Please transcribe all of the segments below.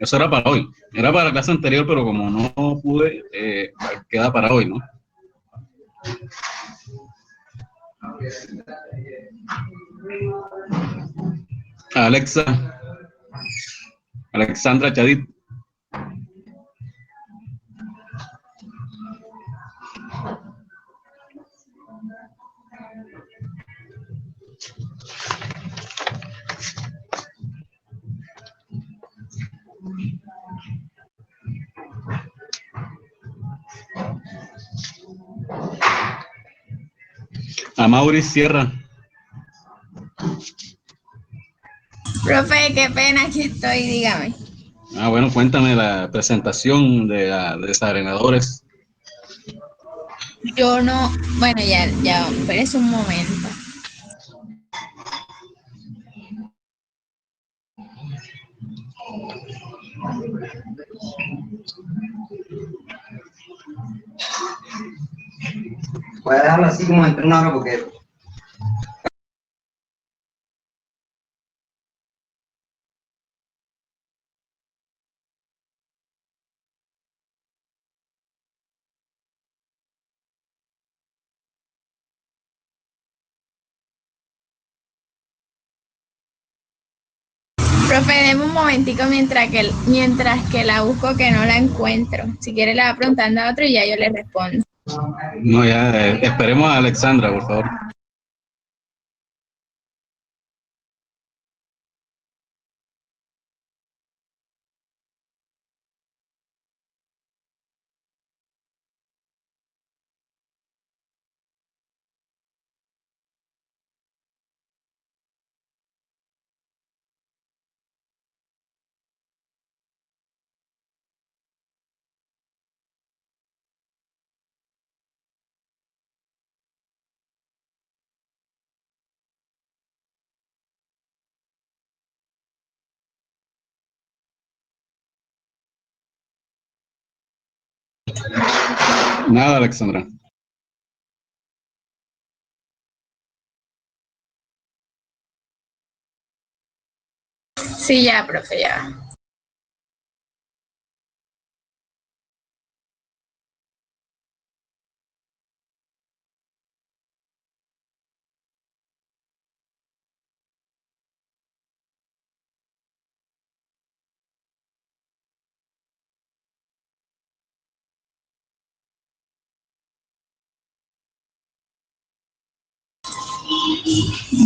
Eso era para hoy. Era para la clase anterior, pero como no pude, queda para hoy, ¿no? Alexa, Alexandra Chadit. A Maurice Sierra. Profe, qué pena, aquí estoy, dígame. Bueno, cuéntame la presentación de desarenadores. Yo no, bueno, ya, espérese un momento. Voy a dejarlo así como entre una hora porque... Profe, deme un momentico mientras que la busco que no la encuentro. Si quiere le va preguntando a otro y ya yo le respondo. No, ya, esperemos a Alexandra, por favor. Nada, Alexandra. Sí, ya, profe, ya.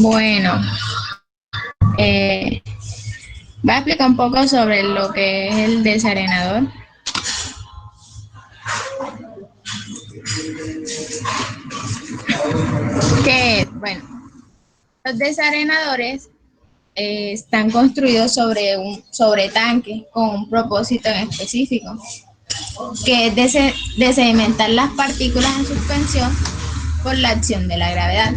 Bueno, voy a explicar un poco sobre lo que es el desarenador. Bueno, los desarenadores están construidos sobre un sobretanque con un propósito en específico, que es de sedimentar las partículas en suspensión por la acción de la gravedad.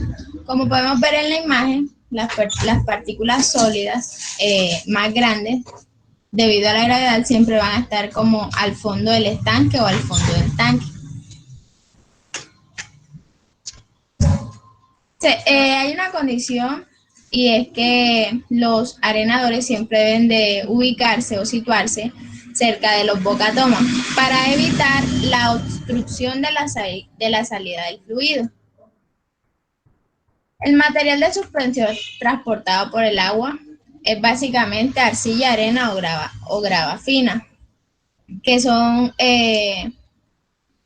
Como podemos ver en la imagen, las partículas sólidas más grandes, debido a la gravedad, siempre van a estar como al fondo del estanque o al fondo del tanque. Hay una condición y es que los arenadores siempre deben de ubicarse o situarse cerca de los bocatomas para evitar la obstrucción de la salida del fluido. El material de suspensión transportado por el agua es básicamente arcilla, arena o grava fina, que son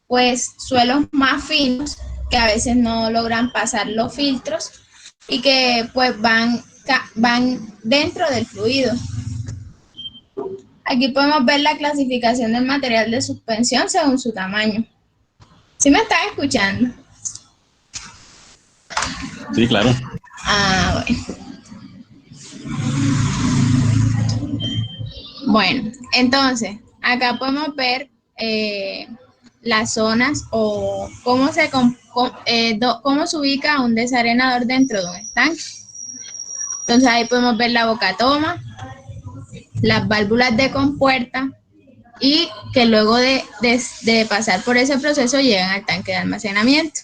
pues suelos más finos que a veces no logran pasar los filtros y que pues van dentro del fluido. Aquí podemos ver la clasificación del material de suspensión según su tamaño. ¿Sí me están escuchando? Sí, claro. Bueno. Bueno, entonces, acá podemos ver las zonas o cómo cómo se ubica un desarenador dentro de un estanque. Entonces ahí podemos ver la bocatoma, las válvulas de compuerta y que luego de pasar por ese proceso llegan al tanque de almacenamiento.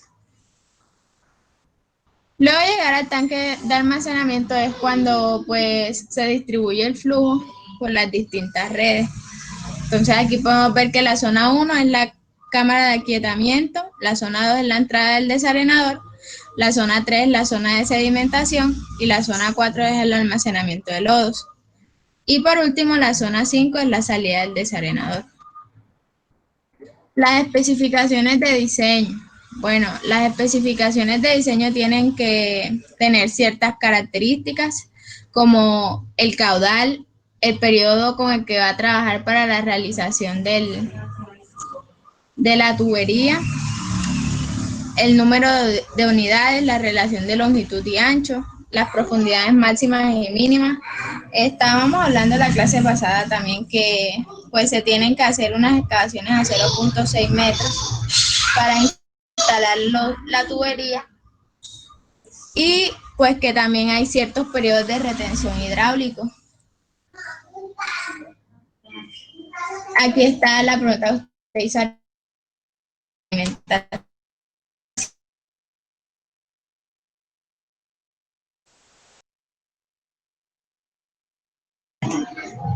Luego de llegar al tanque de almacenamiento es cuando pues se distribuye el flujo por las distintas redes. Entonces aquí podemos ver que la zona 1 es la cámara de aquietamiento, la zona 2 es la entrada del desarenador, la zona 3 es la zona de sedimentación y la zona 4 es el almacenamiento de lodos. Y por último, la zona 5 es la salida del desarenador. Las especificaciones de diseño. Bueno, las especificaciones de diseño tienen que tener ciertas características como el caudal, el periodo con el que va a trabajar para la realización de la tubería, el número de unidades, la relación de longitud y ancho, las profundidades máximas y mínimas. Estábamos hablando en la clase pasada también que pues se tienen que hacer unas excavaciones a 0.6 metros para instalar la tubería y pues que también hay ciertos periodos de retención hidráulico. Aquí está la pregunta que usted hizo.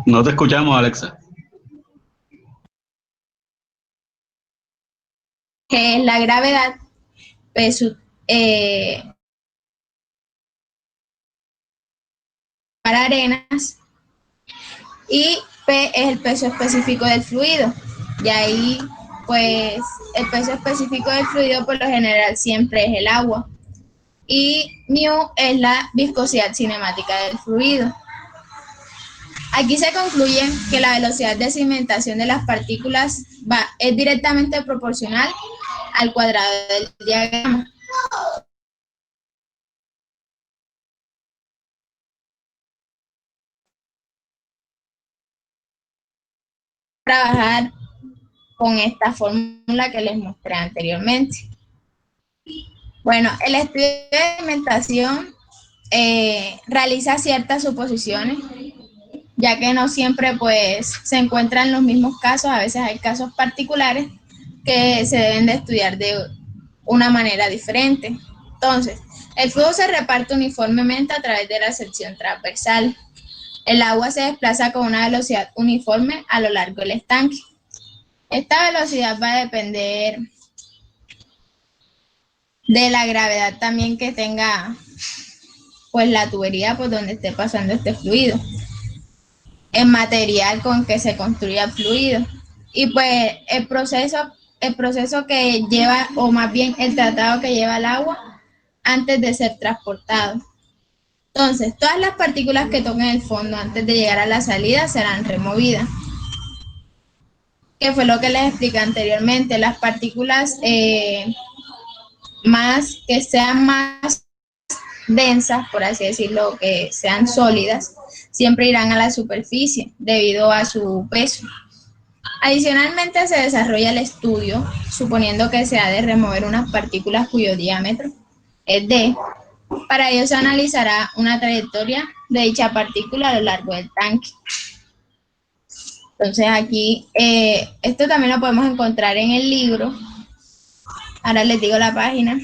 No te escuchamos, Alexa. Que es la gravedad, peso, para arenas, y P es el peso específico del fluido. Y ahí, pues, el peso específico del fluido por lo general siempre es el agua. Y mu es la viscosidad cinemática del fluido. Aquí se concluye que la velocidad de sedimentación de las partículas es directamente proporcional al cuadrado del diagrama. Trabajar con esta fórmula que les mostré anteriormente. Bueno, el estudio de sedimentación realiza ciertas suposiciones, ya que no siempre pues se encuentran los mismos casos, a veces hay casos particulares que se deben de estudiar de una manera diferente. Entonces, el flujo se reparte uniformemente a través de la sección transversal. El agua se desplaza con una velocidad uniforme a lo largo del estanque. Esta velocidad va a depender de la gravedad también que tenga pues la tubería por donde esté pasando este fluido, el material con que se construya el fluido y pues el proceso que lleva, o más bien el tratado que lleva el agua antes de ser transportado. Entonces, todas las partículas que toquen el fondo antes de llegar a la salida serán removidas. Que fue lo que les expliqué anteriormente, las partículas que sean más densas, por así decirlo, que sean sólidas, siempre irán a la superficie debido a su peso. Adicionalmente se desarrolla el estudio, suponiendo que se ha de remover unas partículas cuyo diámetro es d. Para ello se analizará una trayectoria de dicha partícula a lo largo del tanque. Entonces aquí, esto también lo podemos encontrar en el libro. Ahora les digo la página.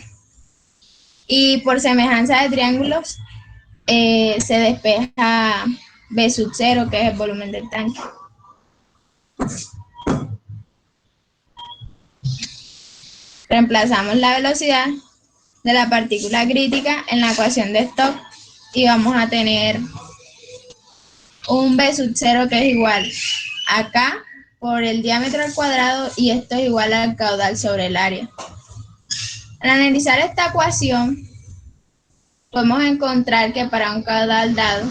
Y por semejanza de triángulos, se despeja B sub 0, que es el volumen del tanque. Reemplazamos la velocidad de la partícula crítica en la ecuación de Stokes y vamos a tener un B sub 0 que es igual a K por el diámetro al cuadrado y esto es igual al caudal sobre el área. Al analizar esta ecuación, podemos encontrar que para un caudal dado,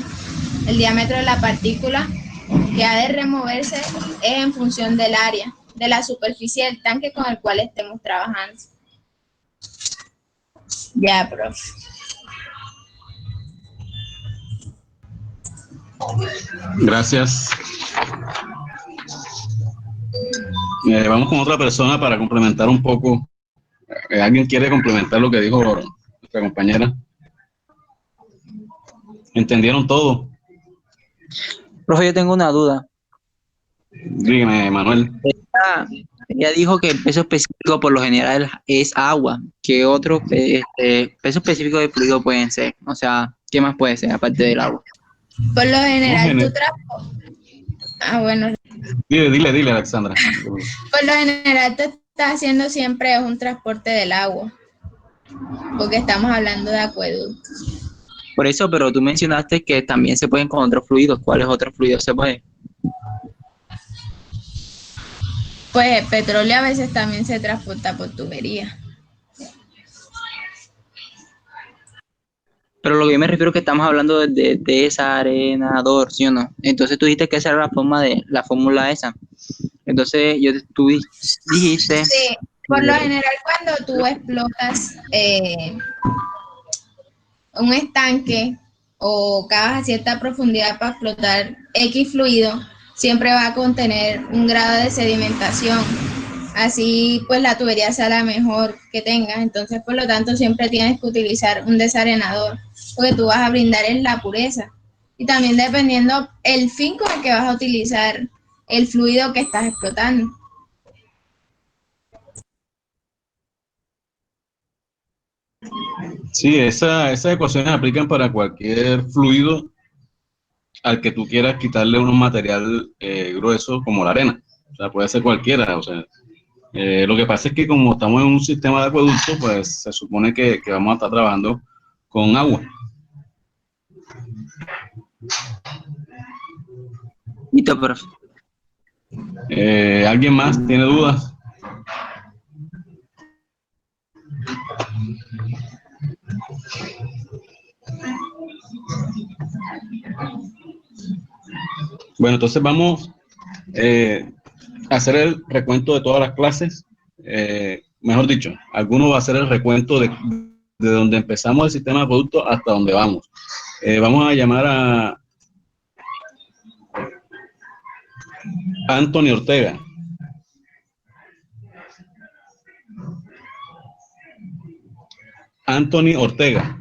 el diámetro de la partícula que ha de removerse es en función del área, de la superficie del tanque con el cual estemos trabajando. Ya, profe. Gracias. Vamos con otra persona para complementar un poco. ¿Alguien quiere complementar lo que dijo nuestra compañera? ¿Entendieron todo? Profe, yo tengo una duda. Dígame, Manuel. Ella dijo que el peso específico por lo general es agua. ¿Qué otro peso específico de fluido pueden ser? O sea, ¿qué más puede ser aparte del agua? Por lo general, Bueno, Dile, Alexandra. por lo general te está haciendo siempre es un transporte del agua, porque estamos hablando de acueductos. Por eso, pero tú mencionaste que también se pueden con otros fluidos. ¿Cuáles otros fluidos se pueden? Pues el petróleo a veces también se transporta por tubería. Pero lo que yo me refiero es que estamos hablando de desarenador, ¿sí o no? Entonces tú dijiste que esa era la forma de la fórmula esa. Entonces tú dijiste Sí, por lo general cuando tú explotas un estanque o cavas a cierta profundidad para explotar X fluido, siempre va a contener un grado de sedimentación. Así pues la tubería sea la mejor que tengas. Entonces, por lo tanto, siempre tienes que utilizar un desarenador, porque tú vas a brindar en la pureza. Y también dependiendo el fin con el que vas a utilizar el fluido que estás explotando. Sí, esas ecuaciones aplican para cualquier fluido al que tú quieras quitarle un material grueso como la arena. O sea, puede ser cualquiera. O sea, lo que pasa es que como estamos en un sistema de acueducto, pues se supone que vamos a estar trabajando con agua. listo, profe. ¿Alguien más tiene dudas? Bueno, entonces vamos a hacer el recuento de todas las clases. Mejor dicho, alguno va a hacer el recuento de donde empezamos el sistema de producto hasta donde vamos. Vamos a llamar a Anthony Ortega. Anthony Ortega.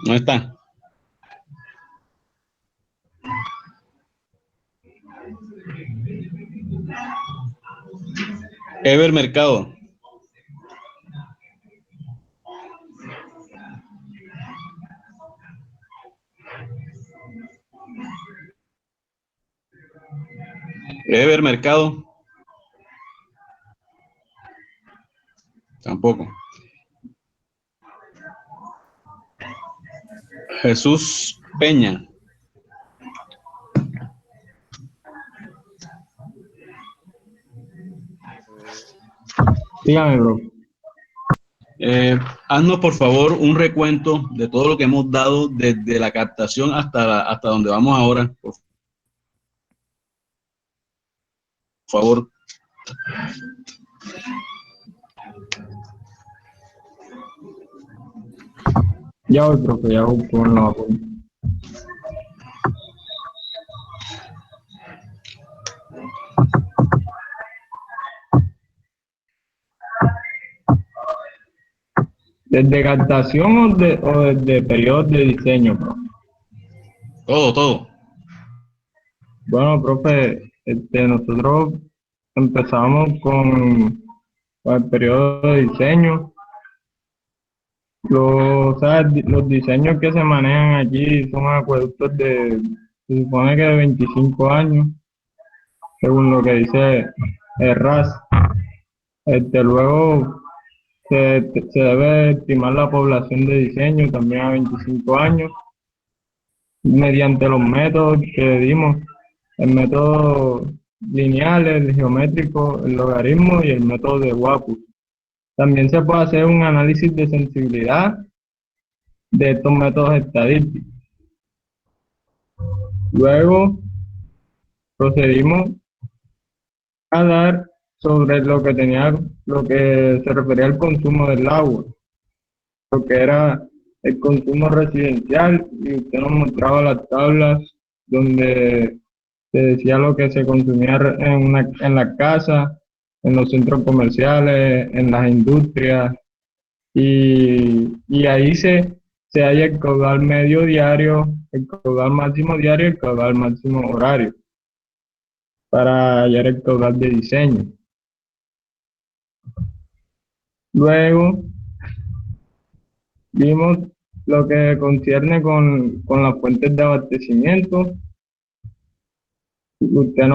No está. Ever Mercado. Ever Mercado. Tampoco. Jesús Peña. Dígame, bro. Haznos por favor un recuento de todo lo que hemos dado desde la captación hasta donde vamos ahora, por favor. Ya voy, profe, ya voy con la vacuna. ¿Desde captación o desde periodo de diseño, profe? Todo. Bueno, profe, nosotros empezamos con el periodo de diseño. O sea, los diseños que se manejan aquí son acueductos se supone que de 25 años, según lo que dice el RAS. Luego se debe estimar la población de diseño también a 25 años mediante los métodos que dimos, el método lineal, el geométrico, el logaritmo y el método de Wapu. También se puede hacer un análisis de sensibilidad de estos métodos estadísticos. Luego procedimos a dar sobre lo que se refería al consumo del agua, lo que era el consumo residencial, y usted nos mostraba las tablas donde se decía lo que se consumía en las casas, en los centros comerciales, en las industrias, y ahí se halla el caudal medio diario, el caudal máximo diario y el caudal máximo horario para hallar el caudal de diseño. Luego Vimos lo que concierne con las fuentes de abastecimiento. Usted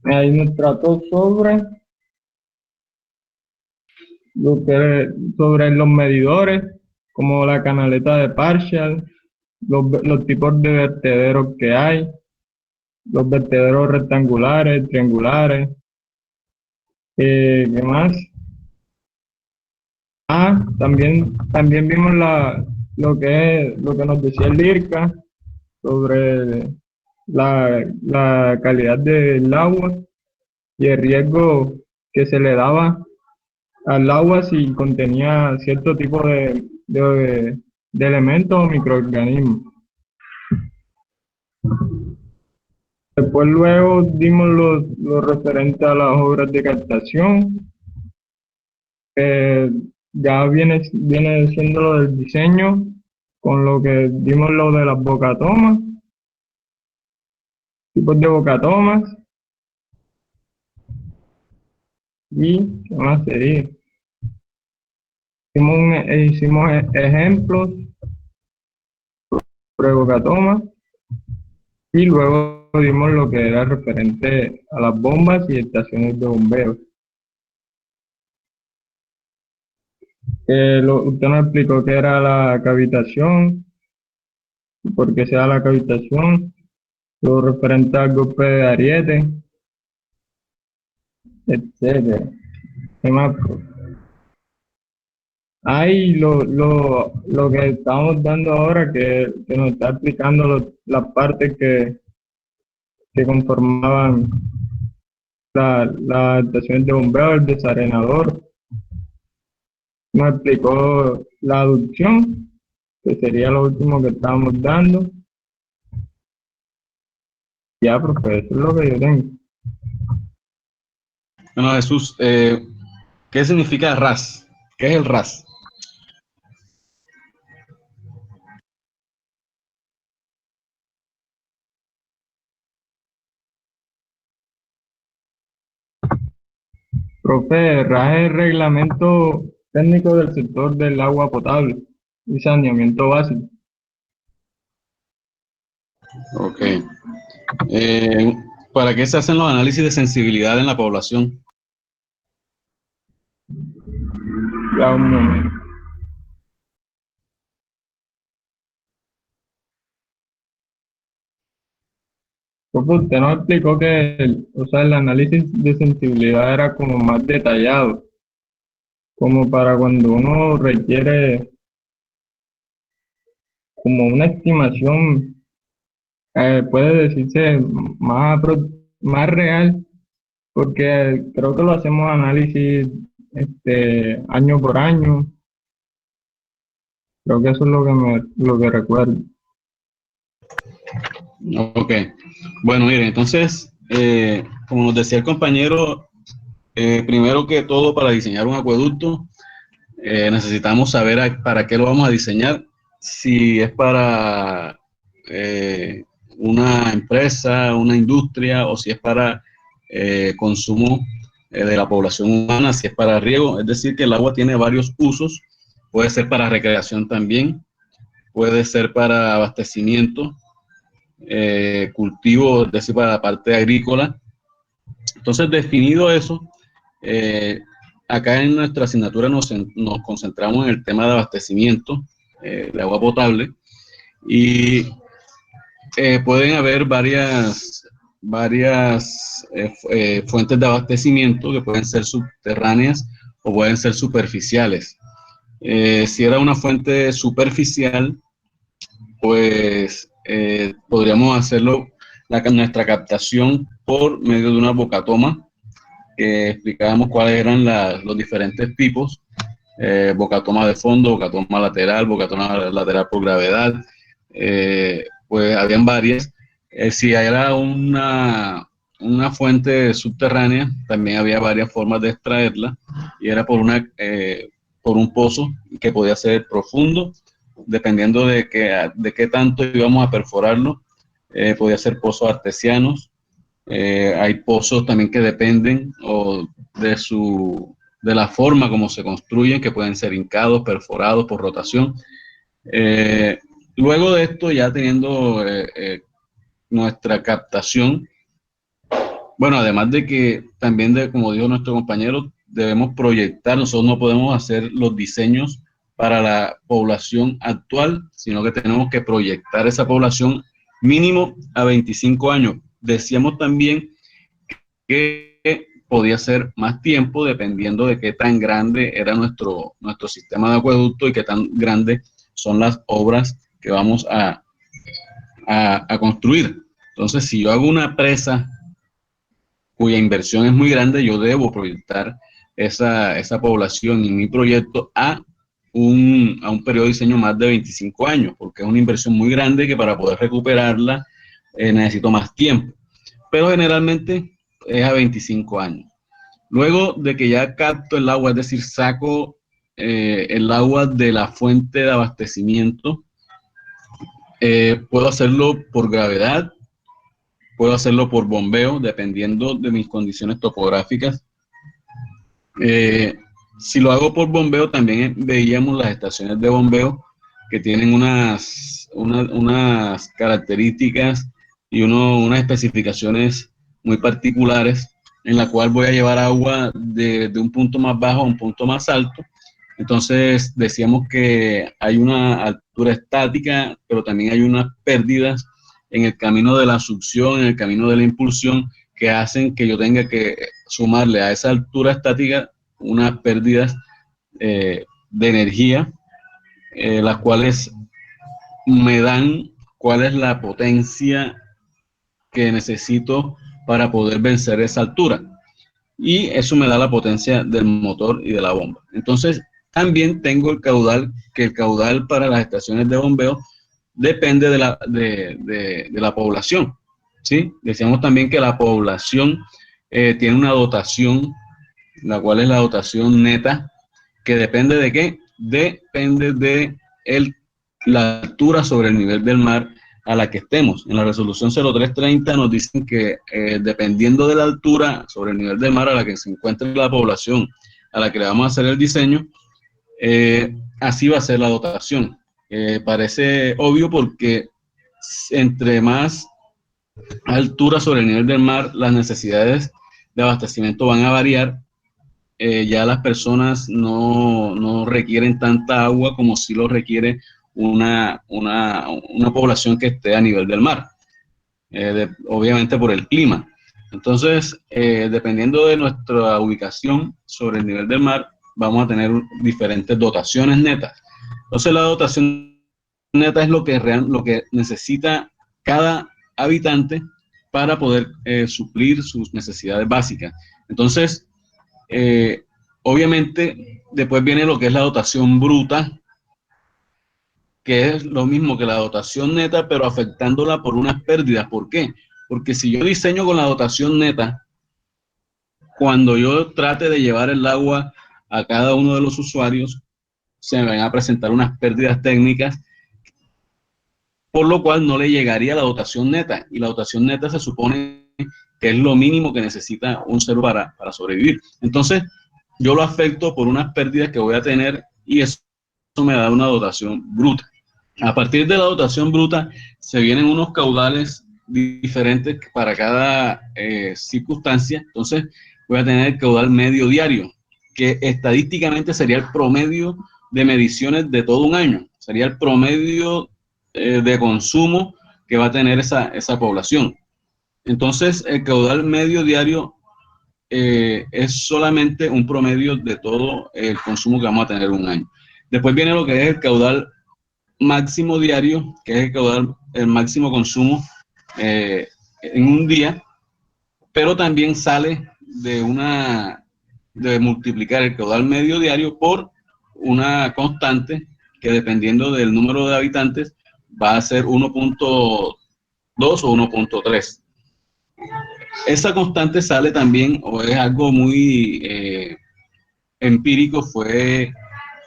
ahí nos trató sobre los medidores, como la canaleta de Partial, los tipos de vertederos que hay, los vertederos rectangulares, triangulares. ¿Qué más? También vimos lo que nos decía el IRCA sobre la calidad del agua y el riesgo que se le daba al agua si contenía cierto tipo de elementos o microorganismos. Después luego dimos lo referente a las obras de captación. Ya viene siendo lo del diseño, con lo que dimos lo de las bocatomas, tipos de bocatomas. ¿Y qué más sería? Hicimos ejemplos sobre bocatomas y luego dimos lo que era referente a las bombas y estaciones de bombeo. Usted nos explicó qué era la cavitación, por qué se da la cavitación, lo referente al golpe de ariete, etcétera. ¿Qué más? Ahí lo que estamos dando ahora, que nos está explicando las partes que conformaban las estaciones de bombeo, el desarenador. Nos explicó la aducción, que sería lo último que estábamos dando. Ya, profe, eso es lo que yo tengo. Bueno, Jesús, ¿qué significa RAS? ¿Qué es el RAS? Profe, RAS es el reglamento técnico del sector del agua potable y saneamiento básico. Ok. ¿Para qué se hacen los análisis de sensibilidad en la población? Ya un momento. Profe, usted nos explicó que el análisis de sensibilidad era como más detallado, como para cuando uno requiere como una estimación, puede decirse más real, porque creo que lo hacemos análisis año por año. Creo que eso es lo que recuerdo. Ok. Bueno, miren, entonces, como nos decía el compañero, primero que todo, para diseñar un acueducto, necesitamos saber para qué lo vamos a diseñar. Si es para una empresa, una industria, o si es para consumo de la población humana, si es para riego. Es decir, que el agua tiene varios usos. Puede ser para recreación también, puede ser para abastecimiento, cultivo, es decir, para la parte agrícola. Entonces, definido eso, acá en nuestra asignatura nos concentramos en el tema de abastecimiento de agua potable y pueden haber varias fuentes de abastecimiento que pueden ser subterráneas o pueden ser superficiales. Si era una fuente superficial, pues podríamos hacerlo nuestra captación por medio de una bocatoma, que explicábamos cuáles eran los diferentes tipos, bocatoma de fondo, bocatoma lateral por gravedad, pues habían varias. Si era una fuente subterránea, también había varias formas de extraerla, y era por un pozo que podía ser profundo, dependiendo de qué tanto íbamos a perforarlo. Podía ser pozos artesianos. Hay pozos también que dependen de su de la forma como se construyen, que pueden ser hincados, perforados por rotación. Luego de esto, ya teniendo nuestra captación, bueno, además de que también, como dijo nuestro compañero, debemos proyectar, nosotros no podemos hacer los diseños para la población actual, sino que tenemos que proyectar esa población mínimo a 25 años. Decíamos también que podía ser más tiempo dependiendo de qué tan grande era nuestro sistema de acueducto y qué tan grandes son las obras que vamos a construir. Entonces, si yo hago una presa cuya inversión es muy grande, yo debo proyectar esa población en mi proyecto a un periodo de diseño más de 25 años, porque es una inversión muy grande que para poder recuperarla necesito más tiempo. Pero generalmente es a 25 años. Luego de que ya capto el agua, es decir, saco el agua de la fuente de abastecimiento, puedo hacerlo por gravedad, puedo hacerlo por bombeo, dependiendo de mis condiciones topográficas. Si lo hago por bombeo, también veíamos las estaciones de bombeo que tienen unas características y unas especificaciones muy particulares, en la cual voy a llevar agua de un punto más bajo a un punto más alto. Entonces decíamos que hay una altura estática, pero también hay unas pérdidas en el camino de la succión, en el camino de la impulsión, que hacen que yo tenga que sumarle a esa altura estática unas pérdidas de energía, las cuales me dan cuál es la potencia que necesito para poder vencer esa altura. Y eso me da la potencia del motor y de la bomba. Entonces, también tengo el caudal, que el caudal para las estaciones de bombeo depende de la población, ¿sí? Decíamos también que la población tiene una dotación, la cual es la dotación neta, que depende de qué? Depende de la altura sobre el nivel del mar a la que estemos. En la resolución 0330 nos dicen que dependiendo de la altura sobre el nivel del mar a la que se encuentre la población a la que le vamos a hacer el diseño, así va a ser la dotación. Parece obvio porque entre más altura sobre el nivel del mar, las necesidades de abastecimiento van a variar. Ya las personas no requieren tanta agua como si lo requiere una población que esté a nivel del mar, obviamente por el clima. Entonces, dependiendo de nuestra ubicación sobre el nivel del mar, vamos a tener diferentes dotaciones netas. Entonces, la dotación neta es lo que necesita cada habitante para poder suplir sus necesidades básicas. Entonces, obviamente, después viene lo que es la dotación bruta, que es lo mismo que la dotación neta, pero afectándola por unas pérdidas. ¿Por qué? Porque si yo diseño con la dotación neta, cuando yo trate de llevar el agua a cada uno de los usuarios, se me van a presentar unas pérdidas técnicas, por lo cual no le llegaría la dotación neta. Y la dotación neta se supone que es lo mínimo que necesita un ser para sobrevivir. Entonces, yo lo afecto por unas pérdidas que voy a tener y eso me da una dotación bruta. A partir de la dotación bruta se vienen unos caudales diferentes para cada circunstancia. Entonces, voy a tener el caudal medio diario, que estadísticamente sería el promedio de mediciones de todo un año. Sería el promedio de consumo que va a tener esa población. Entonces, el caudal medio diario es solamente un promedio de todo el consumo que vamos a tener un año. Después viene lo que es el caudal máximo diario, que es el máximo consumo en un día, pero también sale de multiplicar el caudal medio diario por una constante que dependiendo del número de habitantes va a ser 1.2 o 1.3. Esa constante sale también, o es algo muy empírico, fue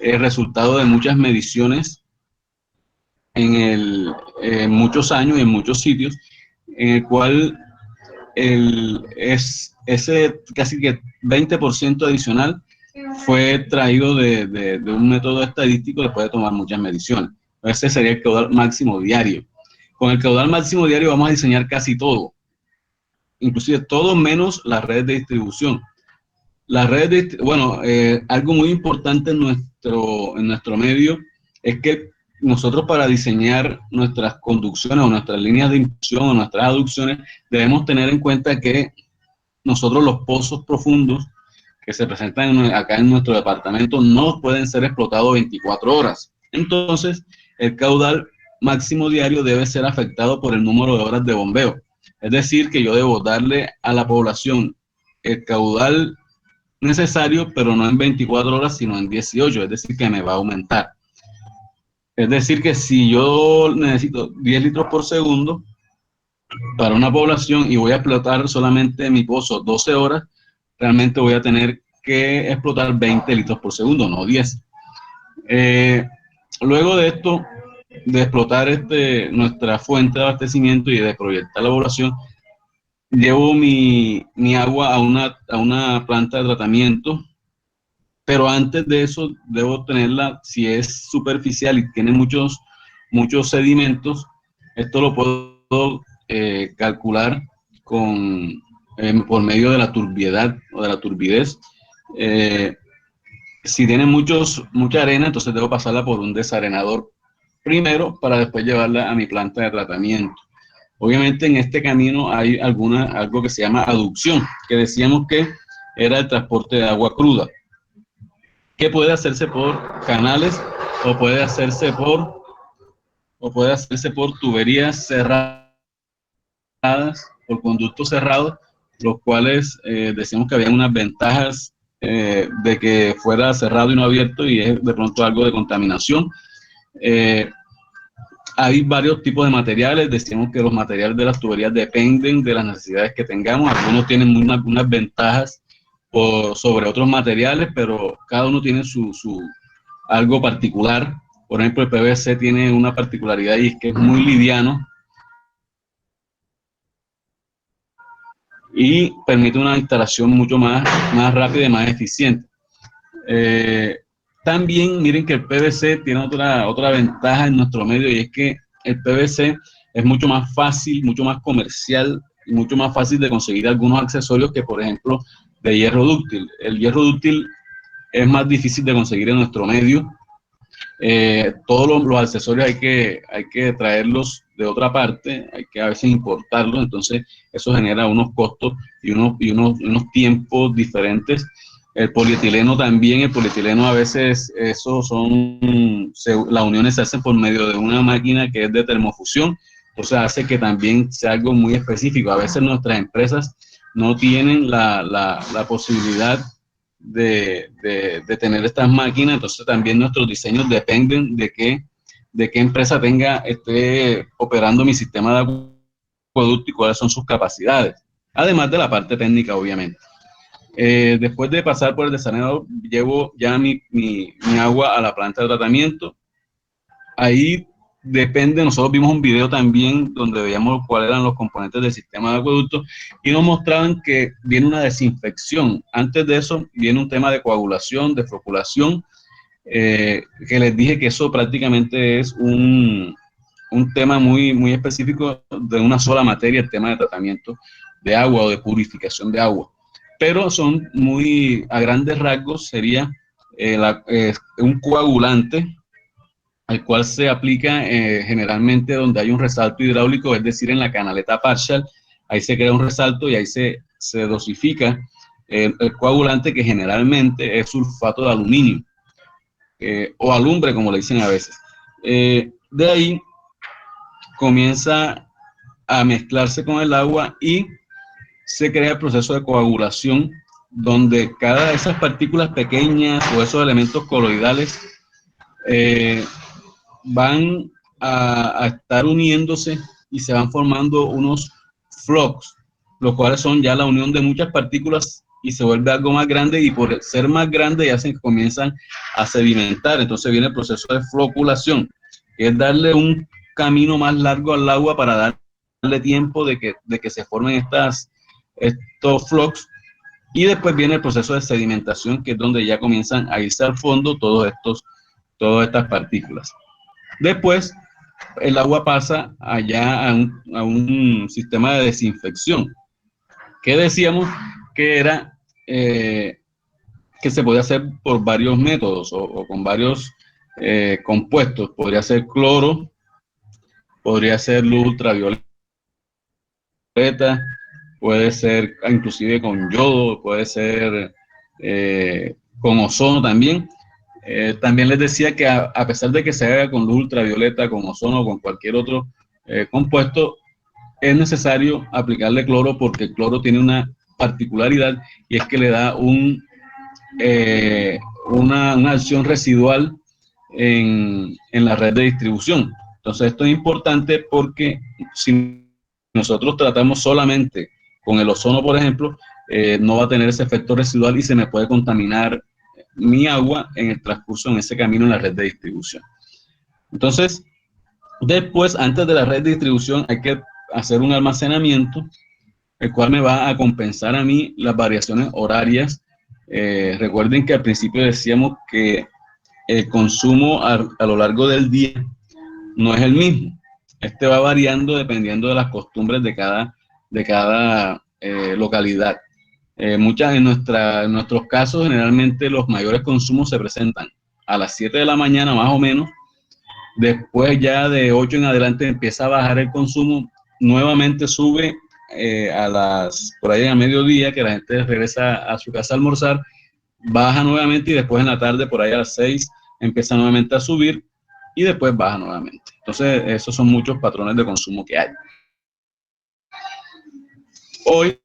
el resultado de muchas mediciones en muchos años y en muchos sitios, en el cual ese casi que 20% adicional fue traído de un método estadístico después de tomar muchas mediciones. Ese sería el caudal máximo diario. Con el caudal máximo diario vamos a diseñar casi todo, inclusive todo menos las redes de distribución. Las redes de, bueno, algo muy importante en nuestro medio es que nosotros, para diseñar nuestras conducciones o nuestras líneas de impulsión o nuestras aducciones, debemos tener en cuenta que nosotros los pozos profundos que se presentan acá en nuestro departamento no pueden ser explotados 24 horas. Entonces, el caudal máximo diario debe ser afectado por el número de horas de bombeo. Es decir, que yo debo darle a la población el caudal necesario, pero no en 24 horas, sino en 18, es decir, que me va a aumentar. Es decir, que si yo necesito 10 litros por segundo para una población y voy a explotar solamente mi pozo 12 horas, realmente voy a tener que explotar 20 litros por segundo, no 10. Luego de esto, de explotar nuestra fuente de abastecimiento y de proyectar la población, llevo mi agua a una planta de tratamiento, pero antes de eso debo tenerla, si es superficial y tiene muchos sedimentos, esto lo puedo calcular por medio de la turbiedad o de la turbidez. Si tiene mucha arena, entonces debo pasarla por un desarenador primero para después llevarla a mi planta de tratamiento. Obviamente en este camino hay algo que se llama aducción, que decíamos que era el transporte de agua cruda, que puede hacerse por canales o puede hacerse por tuberías cerradas, por conductos cerrados, los cuales decíamos que había unas ventajas de que fuera cerrado y no abierto, y es de pronto algo de contaminación. Hay varios tipos de materiales. Decimos que los materiales de las tuberías dependen de las necesidades que tengamos. Algunos tienen unas ventajas sobre otros materiales, pero cada uno tiene algo particular. Por ejemplo, el PVC tiene una particularidad, y es que es muy liviano y permite una instalación mucho más rápida y más eficiente. También miren que el PVC tiene otra ventaja en nuestro medio, y es que el PVC es mucho más fácil, mucho más comercial y mucho más fácil de conseguir algunos accesorios que, por ejemplo, de hierro dúctil. El hierro dúctil es más difícil de conseguir en nuestro medio. Todos los accesorios hay que traerlos de otra parte, hay que a veces importarlos, entonces eso genera unos costos y unos tiempos diferentes. El polietileno también, el polietileno a veces, las uniones se hacen por medio de una máquina que es de termofusión, entonces hace que también sea algo muy específico. A veces nuestras empresas no tienen la posibilidad de tener estas máquinas, entonces también nuestros diseños dependen de qué empresa esté operando mi sistema de acueducto y cuáles son sus capacidades, además de la parte técnica, obviamente. Después de pasar por el desarenador, llevo ya mi agua a la planta de tratamiento. Ahí depende, nosotros vimos un video también donde veíamos cuáles eran los componentes del sistema de acueducto, y nos mostraban que viene una desinfección. Antes de eso viene un tema de coagulación, de floculación, que les dije que eso prácticamente es un tema muy específico de una sola materia, el tema de tratamiento de agua o de purificación de agua. Pero son a grandes rasgos, sería un coagulante al cual se aplica generalmente donde hay un resalto hidráulico, es decir, en la canaleta partial. Ahí se crea un resalto y ahí se dosifica el coagulante, que generalmente es sulfato de aluminio o alumbre, como le dicen a veces. De ahí comienza a mezclarse con el agua y se crea el proceso de coagulación, donde cada de esas partículas pequeñas o esos elementos coloidales van a estar uniéndose y se van formando unos flocks, los cuales son ya la unión de muchas partículas y se vuelve algo más grande, y por ser más grande ya se comienzan a sedimentar. Entonces viene el proceso de floculación, que es darle un camino más largo al agua para darle tiempo de que se formen estos flocks, Y después viene el proceso de sedimentación, que es donde ya comienzan a irse al fondo todas estas partículas. Después, el agua pasa allá a un sistema de desinfección, que decíamos que era que se podía hacer por varios métodos o con varios compuestos. Podría ser cloro, podría ser luz ultravioleta, puede ser inclusive con yodo, puede ser con ozono también. También les decía que a pesar de que se haga con luz ultravioleta, con ozono o con cualquier otro compuesto, es necesario aplicarle cloro porque el cloro tiene una particularidad y es que le da una acción residual en la red de distribución. Entonces esto es importante porque si nosotros tratamos solamente con el ozono, por ejemplo, no va a tener ese efecto residual y se me puede contaminar mi agua en el transcurso, en ese camino en la red de distribución. Entonces, después, antes de la red de distribución, hay que hacer un almacenamiento, el cual me va a compensar a mí las variaciones horarias. Recuerden que al principio decíamos que el consumo a lo largo del día no es el mismo. Este va variando dependiendo de las costumbres de cada localidad. En nuestros casos, generalmente los mayores consumos se presentan a las 7 de la mañana más o menos. Después ya de 8 en adelante empieza a bajar el consumo, nuevamente sube por ahí a mediodía, que la gente regresa a su casa a almorzar, baja nuevamente y después en la tarde, por ahí a las 6, empieza nuevamente a subir y después baja nuevamente. Entonces, esos son muchos patrones de consumo que hay. Hoy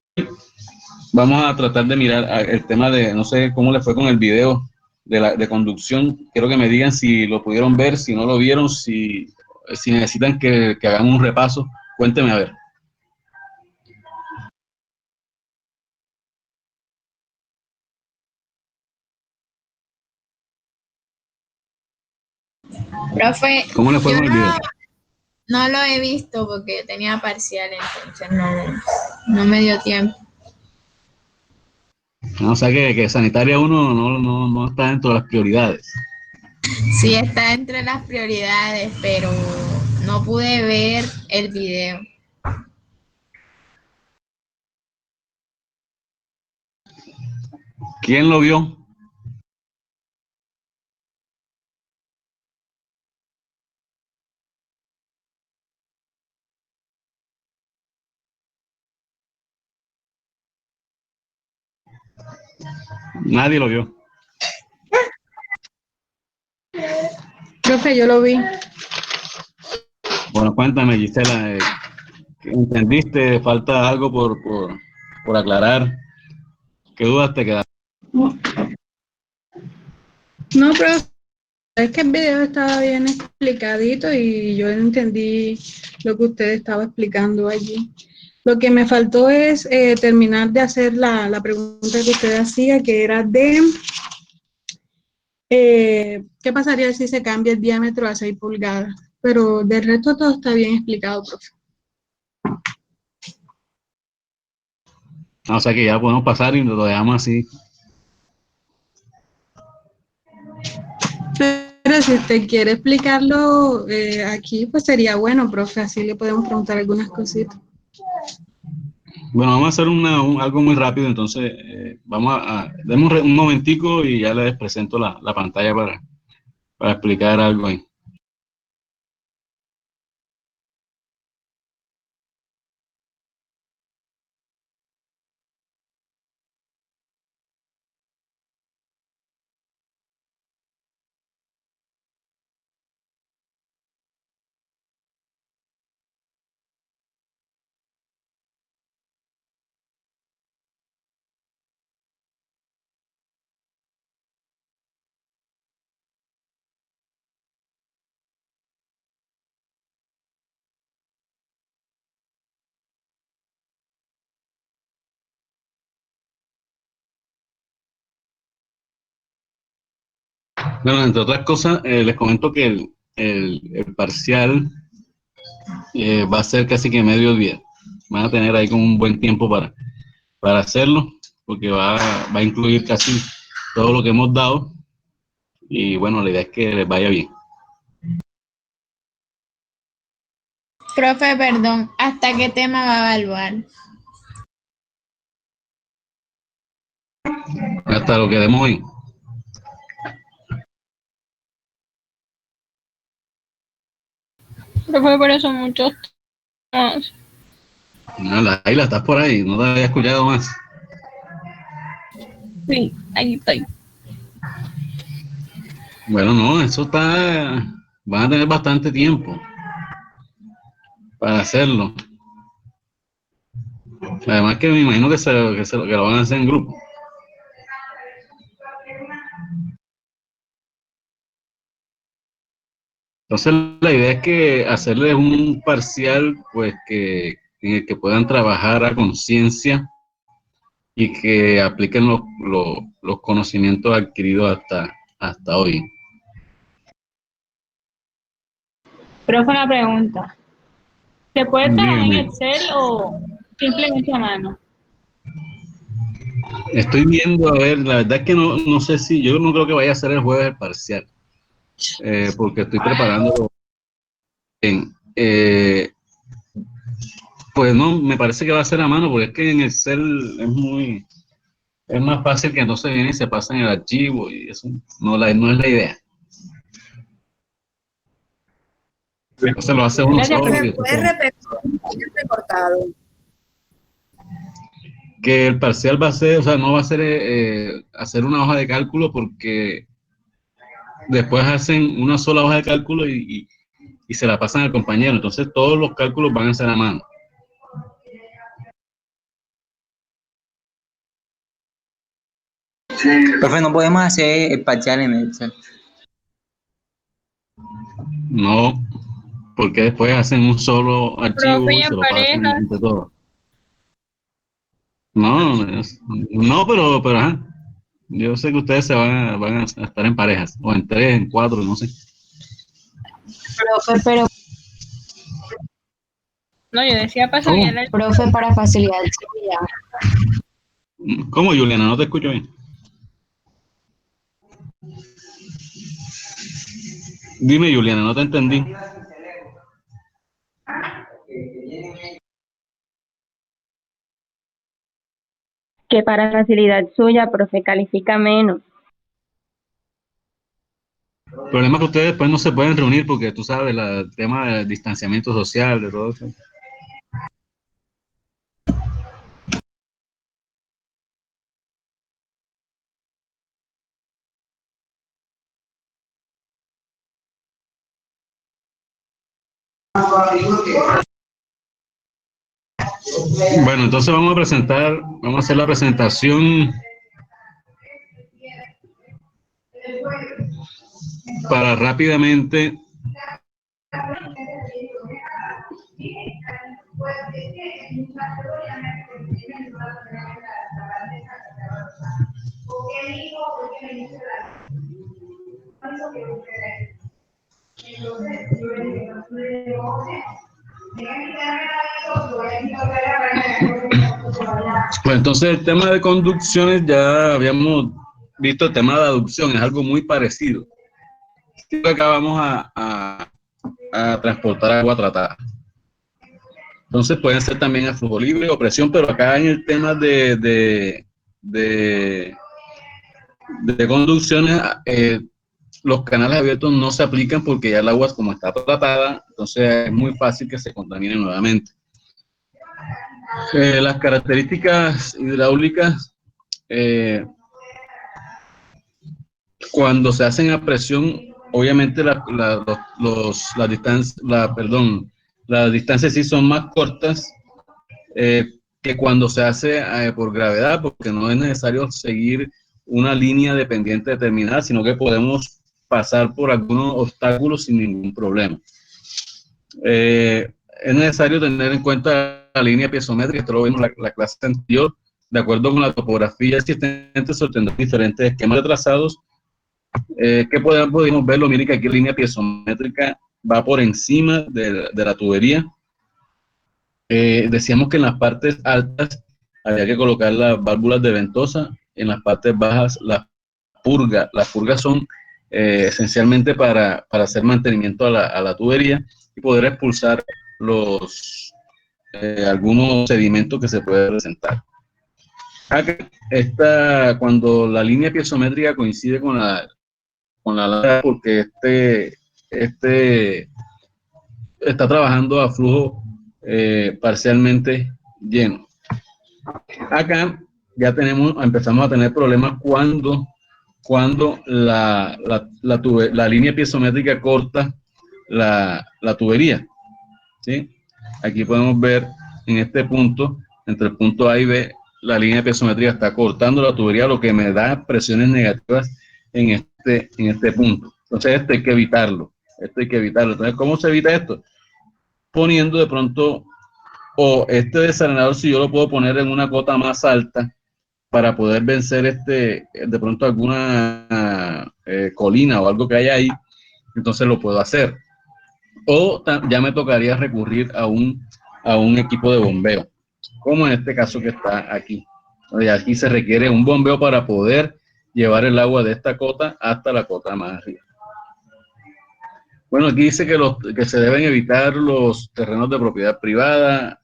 vamos a tratar de mirar el tema de, no sé cómo le fue con el video de conducción. Quiero que me digan si lo pudieron ver, si no lo vieron, si necesitan que hagamos un repaso. Cuénteme a ver. Profe, ¿Cómo le fue con el video? no lo he visto porque tenía parcial, entonces no me dio tiempo. No, o sea que sanitaria uno no está dentro de las prioridades. Sí está entre las prioridades, pero no pude ver el video. ¿Quién lo vio? Nadie lo vio. Profe, yo lo vi. Bueno, cuéntame, Gisela, ¿entendiste? ¿Falta algo por aclarar? ¿Qué dudas te quedan? No, profe, es que el video estaba bien explicadito y yo entendí lo que usted estaba explicando allí. Lo que me faltó es terminar de hacer la pregunta que usted hacía, que era de ¿qué pasaría si se cambia el diámetro a 6 pulgadas? Pero del resto todo está bien explicado, profe. O sea que ya podemos pasar y lo dejamos así. Pero si usted quiere explicarlo aquí, pues sería bueno, profe, así le podemos preguntar algunas cositas. Bueno, vamos a hacer algo muy rápido, entonces demos un momentico y ya les presento la pantalla para explicar algo ahí. Bueno, entre otras cosas, les comento que el parcial va a ser casi que mediodía. Van a tener ahí como un buen tiempo para hacerlo. porque va a incluir casi todo lo que hemos dado. Y bueno, la idea es que les vaya bien. Profe, perdón, ¿hasta qué tema va a evaluar? Hasta lo que demos hoy. Profe, pero son muchos temas. Laila, estás por ahí, no te había escuchado más. Sí, ahí estoy. Bueno, no, eso está, van a tener bastante tiempo para hacerlo. Además que me imagino que lo van a hacer en grupo. Entonces la idea es que hacerles un parcial, pues en el que puedan trabajar a conciencia y que apliquen los conocimientos adquiridos hasta hoy. Profe, una pregunta. ¿Se puede trabajar en Dígame. Excel o simplemente a mano? Estoy viendo, a ver, la verdad es que no sé si, yo no creo que vaya a ser el jueves el parcial, porque estoy preparándolo bien. Pues no, me parece que va a ser a mano, porque es que en Excel es más fácil que entonces viene y se pasa en el archivo y eso no es la idea. Entonces lo hace uno Gracias, solo. profe. ¿Puedes repetir el recortado? Que el parcial va a ser, o sea, no va a ser hacer una hoja de cálculo, porque después hacen una sola hoja de cálculo y se la pasan al compañero. Entonces todos los cálculos van a ser a mano. Profe, no podemos hacer el parcial en Excel. No, porque después hacen un solo archivo Profe, y y se en lo pasan parejas. entre todos. No, pero ajá. Yo sé que ustedes van a estar en parejas, o en 3, en 4, no sé. Profe, pero No, yo decía para ¿Cómo? salir el... profe, para facilidad suya. ¿Cómo, Juliana? No te escucho bien. Dime, Juliana, no te entendí. Que para facilidad suya, profe, califica menos. El problema es que ustedes después no se pueden reunir porque tú sabes, el tema del distanciamiento social, de todo eso. Bueno, entonces vamos a hacer la presentación para rápidamente pues entonces el tema de conducciones ya habíamos visto. El tema de aducción es algo muy parecido. Acá vamos a transportar agua tratada. Entonces pueden ser también a flujo libre o presión, pero acá en el tema de conducciones, los canales abiertos no se aplican porque ya el agua, como está tratada, entonces es muy fácil que se contamine nuevamente. Las características hidráulicas, cuando se hacen a presión, obviamente las distancias sí son más cortas que cuando se hace por gravedad, porque no es necesario seguir una línea de pendiente determinada, sino que podemos pasar por algunos obstáculos sin ningún problema. Es necesario tener en cuenta la línea piezométrica. Esto lo vimos en la clase anterior. De acuerdo con la topografía existente, se obtendrán diferentes esquemas de trazados que podemos verlo. Miren que aquí la línea piezométrica va por encima de la tubería. Decíamos que en las partes altas había que colocar las válvulas de ventosa en las partes bajas, las purgas. Las purgas son esencialmente para hacer mantenimiento a la tubería y poder expulsar algunos sedimentos que se pueden presentar. Acá cuando la línea piezométrica coincide con la larga, porque está trabajando a flujo parcialmente lleno. Acá ya empezamos a tener problemas cuando la línea piezométrica corta la tubería, ¿sí? Aquí podemos ver en este punto, entre el punto A y B, la línea piezométrica está cortando la tubería, lo que me da presiones negativas en este punto. Entonces hay que evitarlo. Entonces, ¿cómo se evita esto? Poniendo de pronto, este desarenador, si yo lo puedo poner en una cota más alta para poder vencer de pronto alguna colina o algo que haya ahí, entonces lo puedo hacer. O ya me tocaría recurrir a un equipo de bombeo, como en este caso que está aquí. Aquí se requiere un bombeo para poder llevar el agua de esta cota hasta la cota más arriba. Bueno, aquí dice que se deben evitar los terrenos de propiedad privada.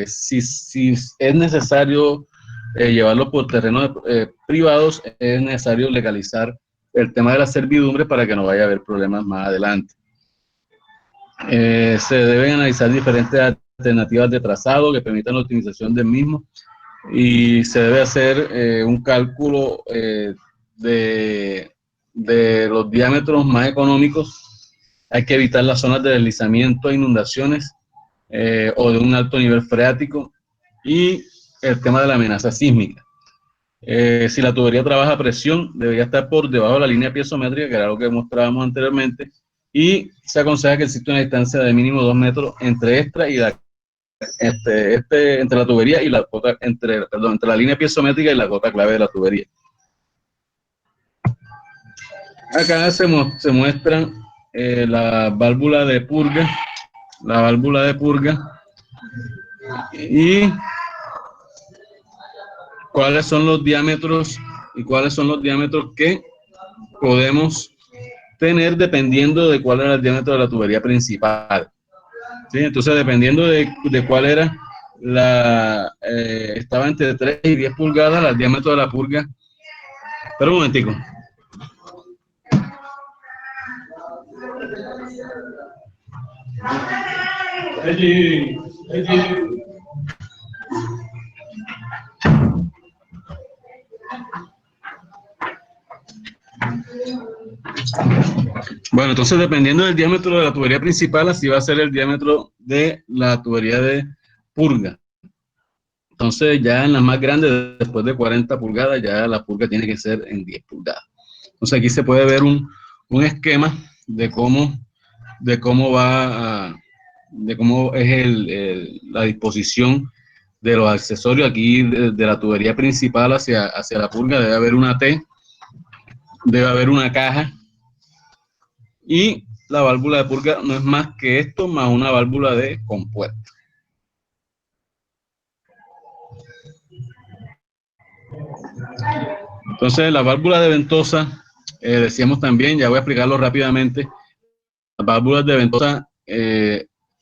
Si es necesario llevarlo por terrenos privados, es necesario legalizar el tema de la servidumbre para que no vaya a haber problemas más adelante. Se deben analizar diferentes alternativas de trazado que permitan la optimización del mismo y se debe hacer un cálculo de los diámetros más económicos. Hay que evitar las zonas de deslizamiento e inundaciones o de un alto nivel freático y el tema de la amenaza sísmica. Si la tubería trabaja a presión, debería estar por debajo de la línea piezométrica, que era lo que mostrábamos anteriormente, y se aconseja que exista una distancia de mínimo 2 metros entre esta y entre la tubería y la cota, entre la línea piezométrica y la cota clave de la tubería. Acá se muestran la válvula de purga, y cuáles son los diámetros que podemos tener dependiendo de cuál era el diámetro de la tubería principal. ¿Sí? Entonces, dependiendo de cuál era estaba entre 3 y 10 pulgadas el diámetro de la purga. Espera un momentico. Bueno, entonces dependiendo del diámetro de la tubería principal, así va a ser el diámetro de la tubería de purga. Entonces ya en las más grandes, después de 40 pulgadas, ya la purga tiene que ser en 10 pulgadas. Entonces aquí se puede ver un esquema de cómo es la disposición de los accesorios. Aquí de la tubería principal hacia la purga debe haber una T, debe haber una caja, y la válvula de purga no es más que esto, más una válvula de compuerta. Entonces la válvula de ventosa, decíamos también, ya voy a explicarlo rápidamente. Las válvulas de ventosa,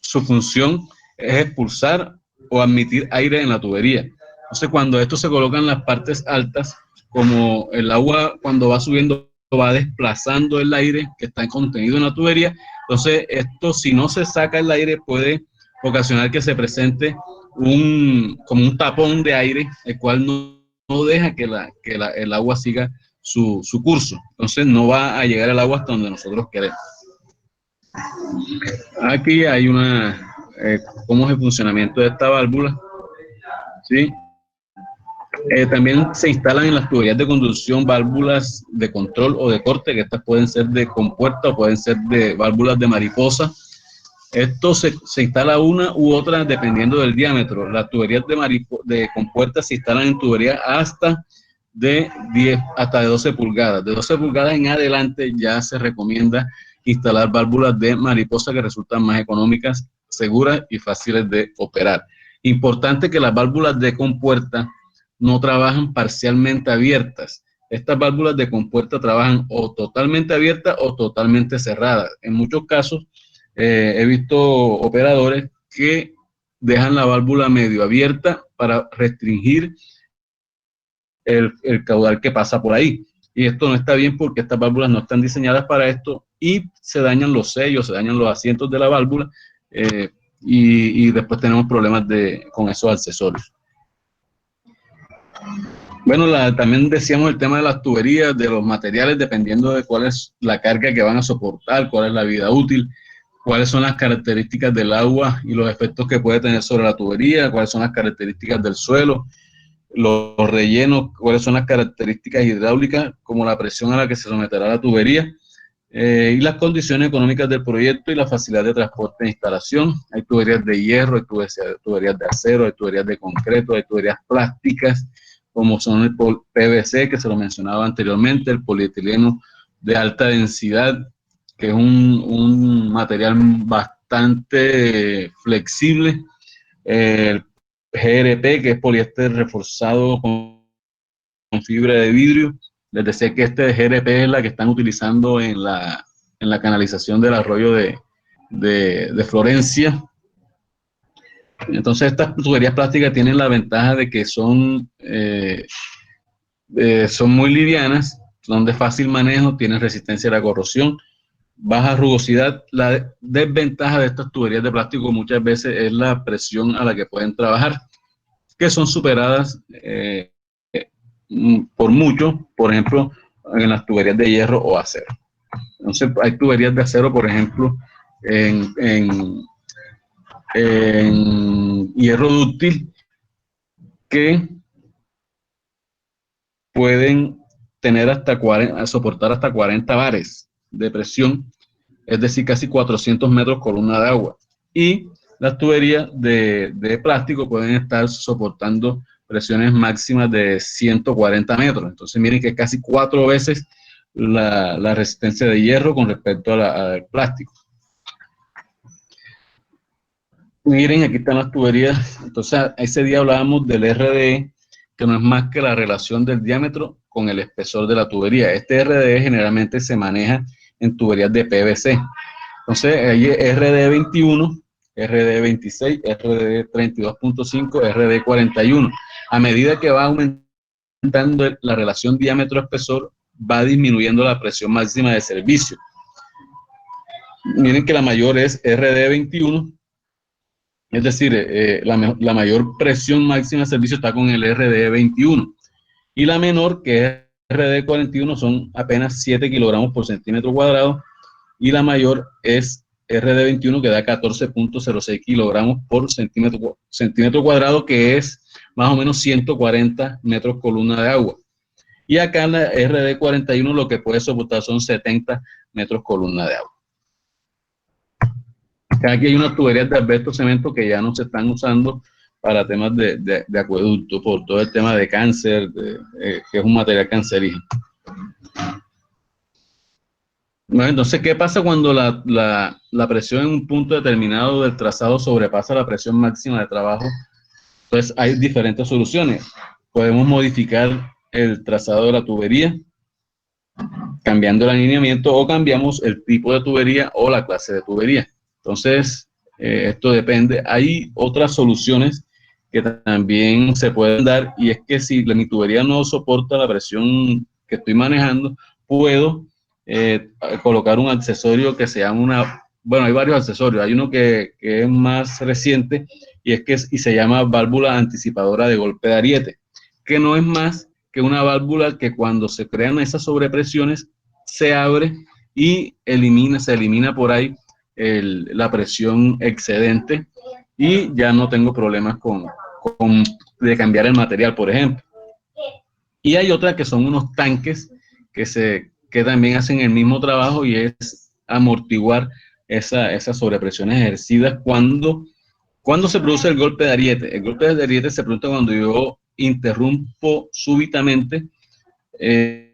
su función es expulsar o admitir aire en la tubería. Entonces cuando esto se coloca en las partes altas, como el agua cuando va subiendo va desplazando el aire que está contenido en la tubería, entonces esto, si no se saca el aire, puede ocasionar que se presente como un tapón de aire, el cual no deja que el agua siga su curso. Entonces no va a llegar el agua hasta donde nosotros queremos. Aquí hay cómo es el funcionamiento de esta válvula, ¿sí? También se instalan en las tuberías de conducción válvulas de control o de corte, que estas pueden ser de compuerta o pueden ser de válvulas de mariposa. Esto se instala una u otra dependiendo del diámetro. Las tuberías de compuerta se instalan en tuberías hasta de 12 pulgadas. De 12 pulgadas en adelante ya se recomienda instalar válvulas de mariposa, que resultan más económicas, seguras y fáciles de operar. Importante que las válvulas de compuerta no trabajan parcialmente abiertas. Estas válvulas de compuerta trabajan o totalmente abiertas o totalmente cerradas. En muchos casos he visto operadores que dejan la válvula medio abierta para restringir el caudal que pasa por ahí. Y esto no está bien porque estas válvulas no están diseñadas para esto y se dañan los sellos, se dañan los asientos de la válvula y después tenemos problemas con esos accesorios. Bueno, también decíamos el tema de las tuberías, de los materiales, dependiendo de cuál es la carga que van a soportar, cuál es la vida útil, cuáles son las características del agua y los efectos que puede tener sobre la tubería, cuáles son las características del suelo, los rellenos, cuáles son las características hidráulicas, como la presión a la que se someterá la tubería, y las condiciones económicas del proyecto y la facilidad de transporte e instalación. Hay tuberías de hierro, hay tuberías de acero, hay tuberías de concreto, hay tuberías plásticas, como son el PVC, que se lo mencionaba anteriormente, el polietileno de alta densidad, que es un material bastante flexible, el GRP, que es poliéster reforzado con fibra de vidrio. Les decía que este GRP es la que están utilizando en la canalización del arroyo de Florencia. Entonces estas tuberías plásticas tienen la ventaja de que son muy livianas, son de fácil manejo, tienen resistencia a la corrosión, baja rugosidad. La desventaja de estas tuberías de plástico muchas veces es la presión a la que pueden trabajar, que son superadas por mucho, por ejemplo, en las tuberías de hierro o acero. Entonces hay tuberías de acero, por ejemplo, en hierro dúctil, que pueden tener soportar hasta 40 bares de presión, es decir, casi 400 metros columna de agua. Y las tuberías de plástico pueden estar soportando presiones máximas de 140 metros. Entonces miren que es casi 4 veces la resistencia de hierro con respecto al plástico. Miren, aquí están las tuberías. Entonces, ese día hablábamos del RDE, que no es más que la relación del diámetro con el espesor de la tubería. Este RDE generalmente se maneja en tuberías de PVC. Entonces, hay RDE 21, RDE 26, RDE 32.5, RDE 41. A medida que va aumentando la relación diámetro-espesor, va disminuyendo la presión máxima de servicio. Miren que la mayor es RDE 21. Es decir, la mayor presión máxima de servicio está con el RDE 21 y la menor, que es RDE 41, son apenas 7 kilogramos por centímetro cuadrado, y la mayor es RDE 21, que da 14.06 kilogramos por centímetro cuadrado, que es más o menos 140 metros columna de agua. Y acá en la RDE 41 lo que puede soportar son 70 metros columna de agua. Aquí hay unas tuberías de asbesto cemento que ya no se están usando para temas de acueducto, por todo el tema de cáncer, que es un material cancerígeno. Bueno, entonces, ¿qué pasa cuando la presión en un punto determinado del trazado sobrepasa la presión máxima de trabajo? Pues hay diferentes soluciones. Podemos modificar el trazado de la tubería, cambiando el alineamiento, o cambiamos el tipo de tubería o la clase de tubería. Entonces, esto depende. Hay otras soluciones que también se pueden dar, y es que si mi tubería no soporta la presión que estoy manejando, puedo colocar un accesorio que se llama bueno, hay varios accesorios. Hay uno que es más reciente y se llama válvula anticipadora de golpe de ariete, que no es más que una válvula que cuando se crean esas sobrepresiones se abre y se elimina por ahí la presión excedente, y ya no tengo problemas de cambiar el material, por ejemplo. Y hay otras que son unos tanques que también hacen el mismo trabajo, y es amortiguar esas sobrepresiones ejercidas cuando se produce el golpe de ariete. El golpe de ariete se produce cuando yo interrumpo súbitamente el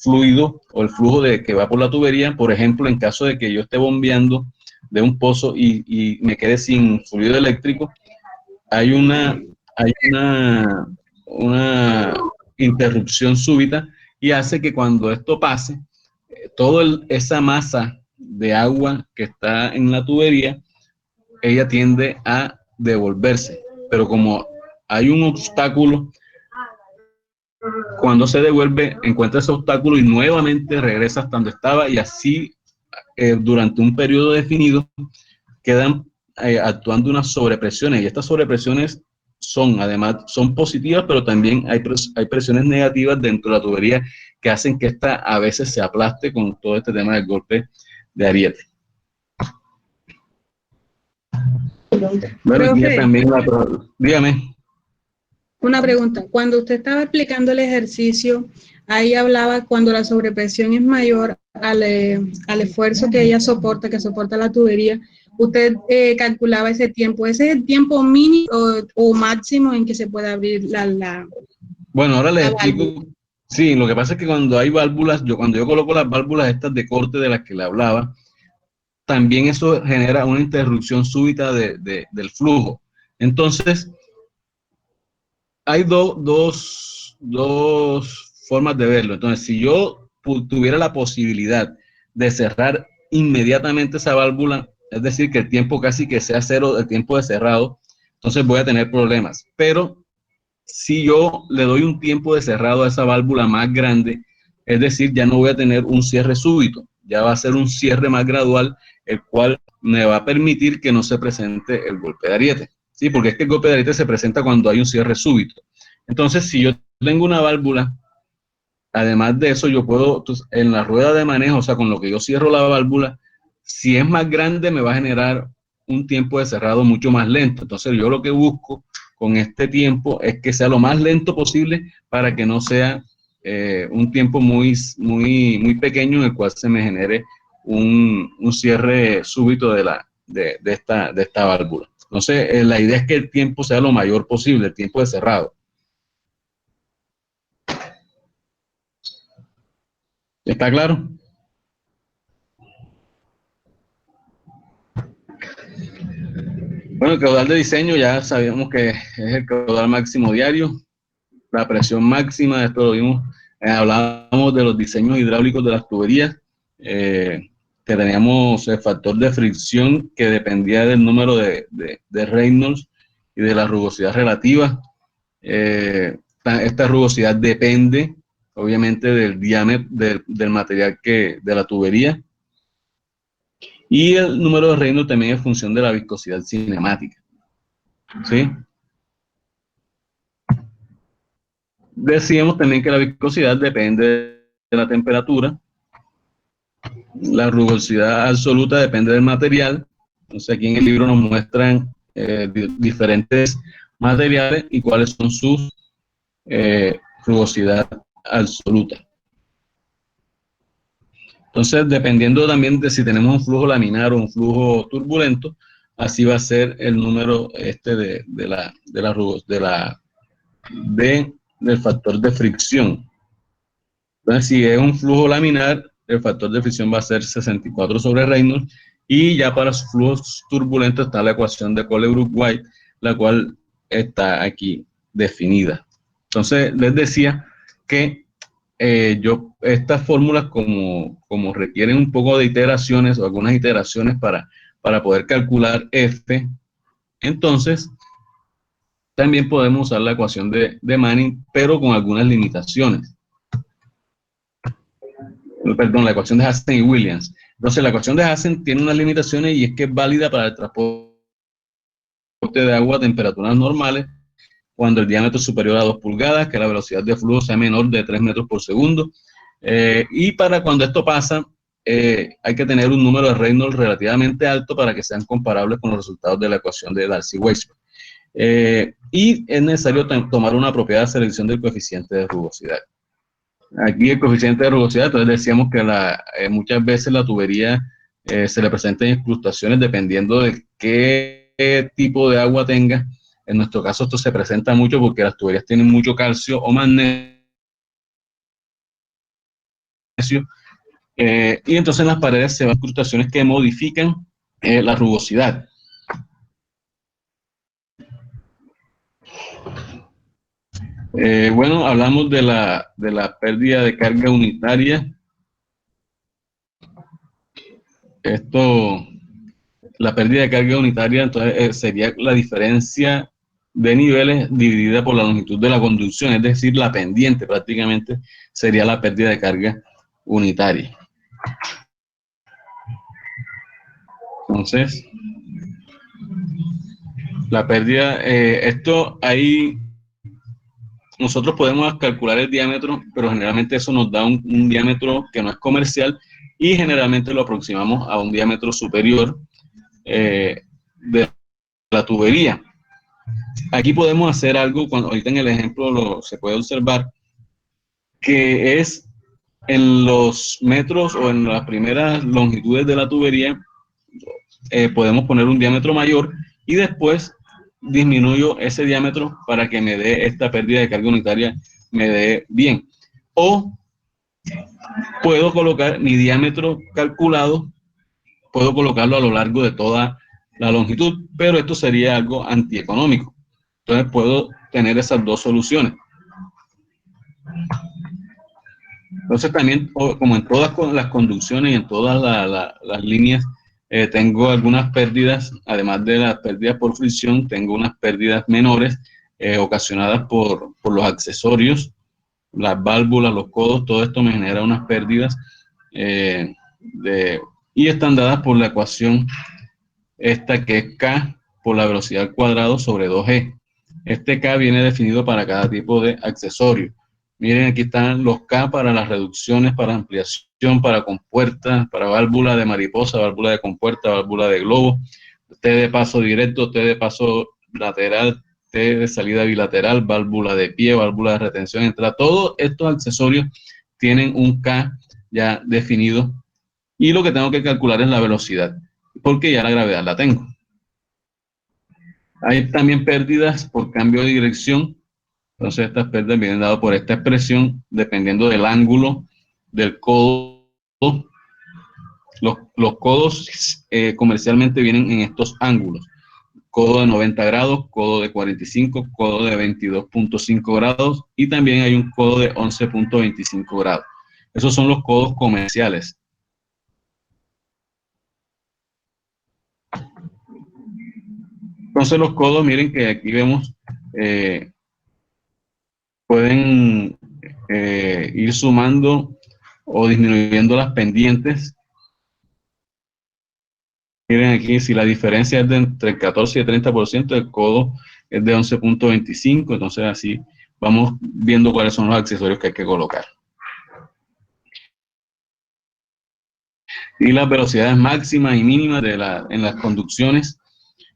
fluido o el flujo que va por la tubería. Por ejemplo, en caso de que yo esté bombeando de un pozo y me quede sin fluido eléctrico, hay una hay una interrupción súbita y hace que cuando esto pase, toda esa masa de agua que está en la tubería, ella tiende a devolverse. Pero como hay un obstáculo, cuando se devuelve, encuentra ese obstáculo y nuevamente regresa hasta donde estaba, y así durante un periodo definido quedan actuando unas sobrepresiones, y estas sobrepresiones además son positivas, pero también hay presiones negativas dentro de la tubería que hacen que esta a veces se aplaste con todo este tema del golpe de ariete. Bueno, Profe, también dígame. una pregunta. Cuando usted estaba explicando el ejercicio, ahí hablaba cuando la sobrepresión es mayor al esfuerzo que ella soporta, que soporta la tubería. Usted calculaba ese tiempo. ¿Ese es el tiempo mínimo o máximo en que se puede abrir la Bueno, ahora les válvula? explico. Sí, lo que pasa es que cuando hay válvulas, cuando yo coloco las válvulas estas de corte de las que le hablaba, también eso genera una interrupción súbita del flujo. Entonces, hay dos formas de verlo. Entonces, si yo tuviera la posibilidad de cerrar inmediatamente esa válvula, es decir, que el tiempo casi que sea cero, el tiempo de cerrado, entonces voy a tener problemas. Pero si yo le doy un tiempo de cerrado a esa válvula más grande, es decir, ya no voy a tener un cierre súbito, ya va a ser un cierre más gradual, el cual me va a permitir que no se presente el golpe de ariete. ¿Sí? Porque es que el golpe de ariete se presenta cuando hay un cierre súbito. Entonces, si yo tengo una válvula, además de eso, yo puedo, en la rueda de manejo, o sea, con lo que yo cierro la válvula, si es más grande, me va a generar un tiempo de cerrado mucho más lento. Entonces, yo lo que busco con este tiempo es que sea lo más lento posible para que no sea un tiempo muy pequeño en el cual se me genere un cierre súbito de esta válvula. Entonces, la idea es que el tiempo sea lo mayor posible, el tiempo de cerrado. ¿Está claro? Bueno, el caudal de diseño ya sabemos que es el caudal máximo diario, la presión máxima, esto lo vimos, hablábamos de los diseños hidráulicos de las tuberías, que teníamos el factor de fricción que dependía del número de Reynolds y de la rugosidad relativa. Esta rugosidad depende, obviamente, del diámetro del material de la tubería. Y el número de Reynolds también es función de la viscosidad cinemática. ¿Sí? Decíamos también que la viscosidad depende de la temperatura. La rugosidad absoluta depende del material. Entonces aquí en el libro nos muestran diferentes materiales y cuáles son sus rugosidad absoluta. Entonces, dependiendo también de si tenemos un flujo laminar o un flujo turbulento, así va a ser el número del factor de fricción. Entonces, si es un flujo laminar, el factor de fricción va a ser 64 sobre Reynolds, y ya para sus flujos turbulentos está la ecuación de Colebrook-White, la cual está aquí definida. Entonces, les decía que estas fórmulas como requieren un poco de iteraciones o algunas iteraciones para poder calcular F, entonces también podemos usar la ecuación de Manning, pero con algunas limitaciones. Perdón, la ecuación de Hazen y Williams. Entonces la ecuación de Hazen tiene unas limitaciones, y es que es válida para el transporte de agua a temperaturas normales cuando el diámetro es superior a 2 pulgadas, que la velocidad de flujo sea menor de 3 metros por segundo. Y para cuando esto pasa, hay que tener un número de Reynolds relativamente alto para que sean comparables con los resultados de la ecuación de Darcy-Weisberg. Y es necesario tomar una apropiada selección del coeficiente de rugosidad. Aquí el coeficiente de rugosidad, entonces decíamos que muchas veces la tubería se le presentan incrustaciones dependiendo de qué tipo de agua tenga. En nuestro caso esto se presenta mucho porque las tuberías tienen mucho calcio o magnesio, y entonces en las paredes se van incrustaciones que modifican la rugosidad. Bueno, hablamos de la pérdida de carga unitaria. La pérdida de carga unitaria, entonces, sería la diferencia de niveles dividida por la longitud de la conducción, es decir, la pendiente prácticamente sería la pérdida de carga unitaria. Entonces, la pérdida, esto ahí, nosotros podemos calcular el diámetro, pero generalmente eso nos da un diámetro que no es comercial y generalmente lo aproximamos a un diámetro superior de la tubería. Aquí podemos hacer algo, ahorita en el ejemplo se puede observar, que es en los metros o en las primeras longitudes de la tubería, podemos poner un diámetro mayor y después disminuyo ese diámetro para que me dé esta pérdida de carga unitaria, me dé bien. O puedo colocar mi diámetro calculado, puedo colocarlo a lo largo de toda la longitud, pero esto sería algo antieconómico. Entonces puedo tener esas dos soluciones. Entonces también, como en todas las conducciones y en todas las líneas, tengo algunas pérdidas, además de las pérdidas por fricción, tengo unas pérdidas menores ocasionadas por los accesorios, las válvulas, los codos, todo esto me genera unas pérdidas y están dadas por la ecuación esta que es K por la velocidad al cuadrado sobre 2G. Este K viene definido para cada tipo de accesorio. Miren, aquí están los K para las reducciones, para ampliación, para compuertas, para válvula de mariposa, válvula de compuerta, válvula de globo, T de paso directo, T de paso lateral, T de salida bilateral, válvula de pie, válvula de retención, entrada. Todos estos accesorios tienen un K ya definido y lo que tengo que calcular es la velocidad, porque ya la gravedad la tengo. Hay también pérdidas por cambio de dirección. Entonces estas pérdidas vienen dadas por esta expresión dependiendo del ángulo del codo. Los codos comercialmente vienen en estos ángulos. Codo de 90 grados, codo de 45, codo de 22.5 grados y también hay un codo de 11.25 grados. Esos son los codos comerciales. Entonces los codos, miren que aquí vemos, pueden ir sumando o disminuyendo las pendientes. Miren aquí, si la diferencia es de entre el 14 y el 30%, el codo es de 11.25, entonces así vamos viendo cuáles son los accesorios que hay que colocar. Y las velocidades máximas y mínimas en las conducciones.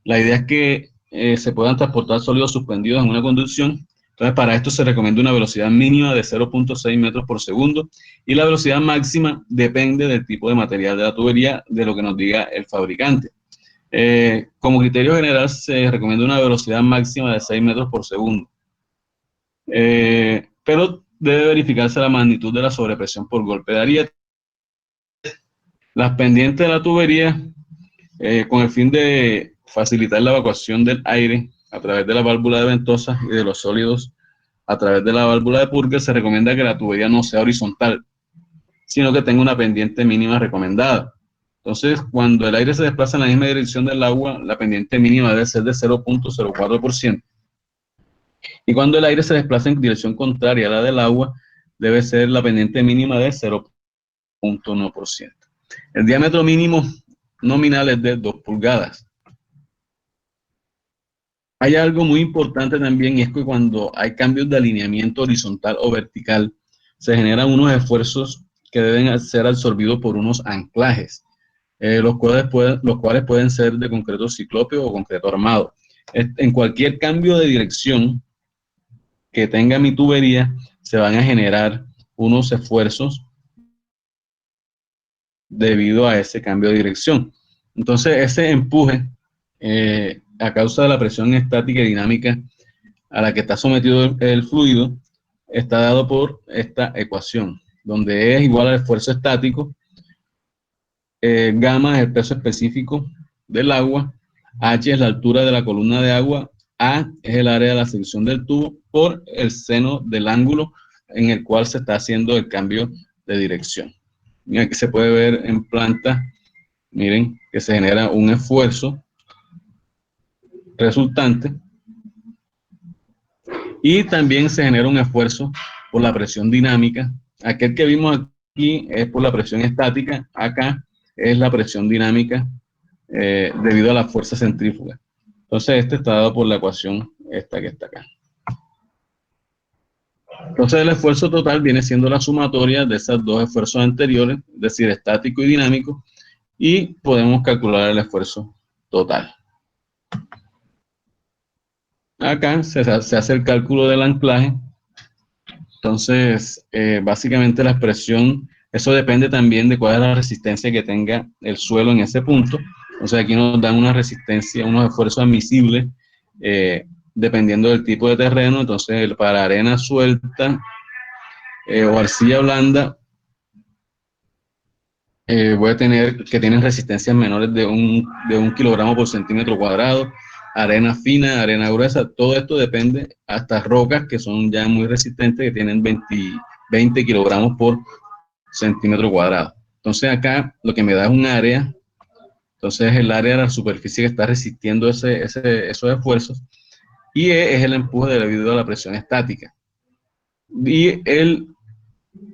La idea es que se puedan transportar sólidos suspendidos en una conducción. Entonces, para esto se recomienda una velocidad mínima de 0.6 metros por segundo y la velocidad máxima depende del tipo de material de la tubería, de lo que nos diga el fabricante. Como criterio general, se recomienda una velocidad máxima de 6 metros por segundo. Pero debe verificarse la magnitud de la sobrepresión por golpe de ariete. Las pendientes de la tubería, con el fin de facilitar la evacuación del aire a través de la válvula de ventosa y de los sólidos a través de la válvula de purga, se recomienda que la tubería no sea horizontal, sino que tenga una pendiente mínima recomendada. Entonces, cuando el aire se desplaza en la misma dirección del agua, la pendiente mínima debe ser de 0.04%. Y cuando el aire se desplaza en dirección contraria a la del agua, debe ser la pendiente mínima de 0.1%. El diámetro mínimo nominal es de 2 pulgadas. Hay algo muy importante también, y es que cuando hay cambios de alineamiento horizontal o vertical, se generan unos esfuerzos que deben ser absorbidos por unos anclajes, los cuales pueden ser de concreto ciclópeo o concreto armado. En cualquier cambio de dirección que tenga mi tubería, se van a generar unos esfuerzos debido a ese cambio de dirección. Entonces, ese empuje, a causa de la presión estática y dinámica a la que está sometido el fluido, está dado por esta ecuación, donde E es igual al esfuerzo estático, gamma es el peso específico del agua, H es la altura de la columna de agua, A es el área de la sección del tubo por el seno del ángulo en el cual se está haciendo el cambio de dirección. Y aquí se puede ver en planta, miren, que se genera un esfuerzo resultante y también se genera un esfuerzo por la presión dinámica. Aquel que vimos aquí es por la presión estática, acá es la presión dinámica debido a la fuerza centrífuga. Entonces este está dado por la ecuación esta que está acá. Entonces el esfuerzo total viene siendo la sumatoria de esos dos esfuerzos anteriores, es decir, estático y dinámico, y podemos calcular el esfuerzo total. Acá se hace el cálculo del anclaje. Entonces, básicamente la expresión, eso depende también de cuál es la resistencia que tenga el suelo en ese punto. Entonces aquí nos dan una resistencia, unos esfuerzos admisibles, dependiendo del tipo de terreno. Entonces, para arena suelta o arcilla blanda, voy a tener que tienen resistencias menores de un kilogramo por centímetro cuadrado. Arena fina, arena gruesa, todo esto depende, hasta rocas que son ya muy resistentes, que tienen 20 kilogramos por centímetro cuadrado. Entonces acá lo que me da es un área, entonces el área de la superficie que está resistiendo esos esfuerzos, y es el empuje debido a la presión estática. Y el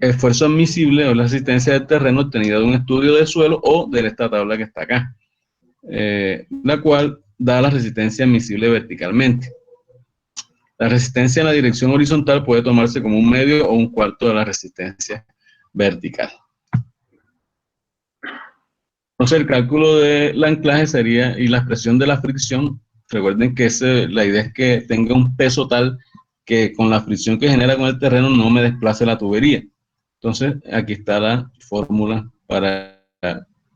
esfuerzo admisible o la resistencia del terreno obtenida de un estudio del suelo o de esta tabla que está acá, la cual da la resistencia admisible verticalmente. La resistencia en la dirección horizontal puede tomarse como un medio o un cuarto de la resistencia vertical. Entonces el cálculo del anclaje sería, y la expresión de la fricción, recuerden que la idea es que tenga un peso tal que con la fricción que genera con el terreno no me desplace la tubería. Entonces aquí está la fórmula para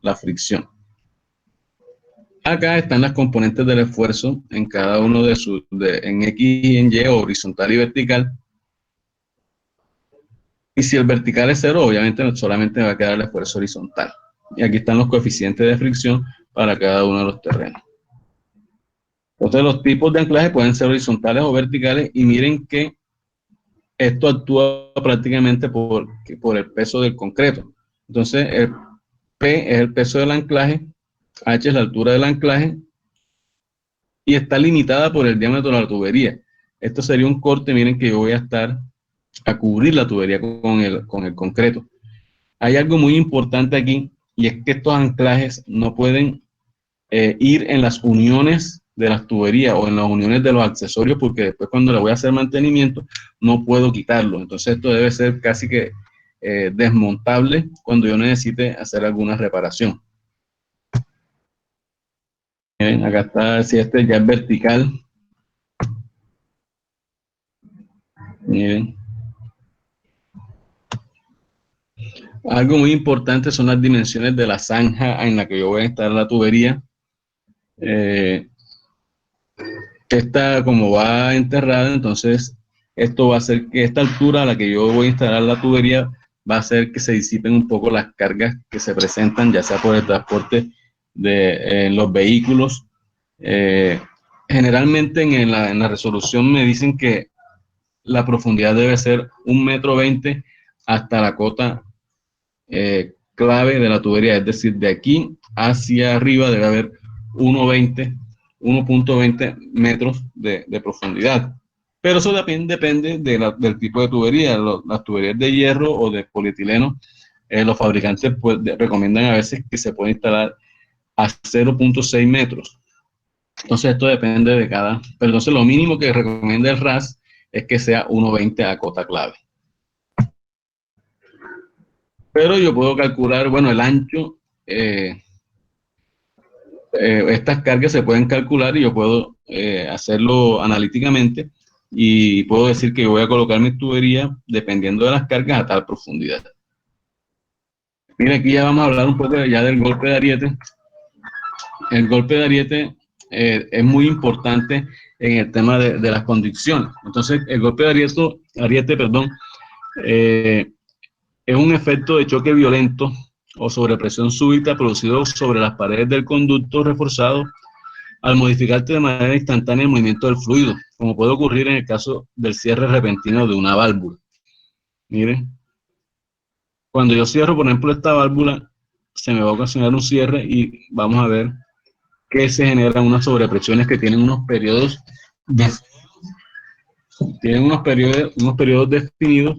la fricción. Acá están las componentes del esfuerzo en cada uno en X y en Y, horizontal y vertical. Y si el vertical es 0, obviamente solamente va a quedar el esfuerzo horizontal. Y aquí están los coeficientes de fricción para cada uno de los terrenos. Entonces los tipos de anclaje pueden ser horizontales o verticales, y miren que esto actúa prácticamente por el peso del concreto. Entonces el P es el peso del anclaje, H es la altura del anclaje y está limitada por el diámetro de la tubería. Esto sería un corte, miren que yo voy a cubrir la tubería con el concreto. Hay algo muy importante aquí, y es que estos anclajes no pueden ir en las uniones de las tuberías o en las uniones de los accesorios, porque después cuando le voy a hacer mantenimiento no puedo quitarlo. Entonces esto debe ser casi que desmontable cuando yo necesite hacer alguna reparación. Miren, acá está, si este ya es vertical. Miren. Algo muy importante son las dimensiones de la zanja en la que yo voy a instalar la tubería. Esta, como va enterrada, entonces esto va a hacer que esta altura a la que yo voy a instalar la tubería va a hacer que se disipen un poco las cargas que se presentan, ya sea por el transporte de los vehículos. Generalmente en la resolución me dicen que la profundidad debe ser 1,20 m hasta la cota clave de la tubería, es decir, de aquí hacia arriba debe haber 1,20 metros de profundidad. Pero eso depende del tipo de tubería. Las tuberías de hierro o de polietileno, los fabricantes pues, recomiendan a veces que se puede instalar a 0,6 metros. Entonces esto depende de cada, pero entonces lo mínimo que recomienda el RAS es que sea 1,20 a cota clave. Pero yo puedo calcular, bueno, el ancho, estas cargas se pueden calcular y yo puedo hacerlo analíticamente y puedo decir que yo voy a colocar mi tubería dependiendo de las cargas a tal profundidad. Mira, aquí ya vamos a hablar un poco ya del golpe de ariete. El golpe de ariete es muy importante en el tema de las conducciones. Entonces, el golpe de ariete, es un efecto de choque violento o sobrepresión súbita producido sobre las paredes del conducto reforzado al modificarte de manera instantánea el movimiento del fluido, como puede ocurrir en el caso del cierre repentino de una válvula. Miren, cuando yo cierro, por ejemplo, esta válvula, se me va a ocasionar un cierre y vamos a ver que se generan unas sobrepresiones que tienen unos periodos definidos,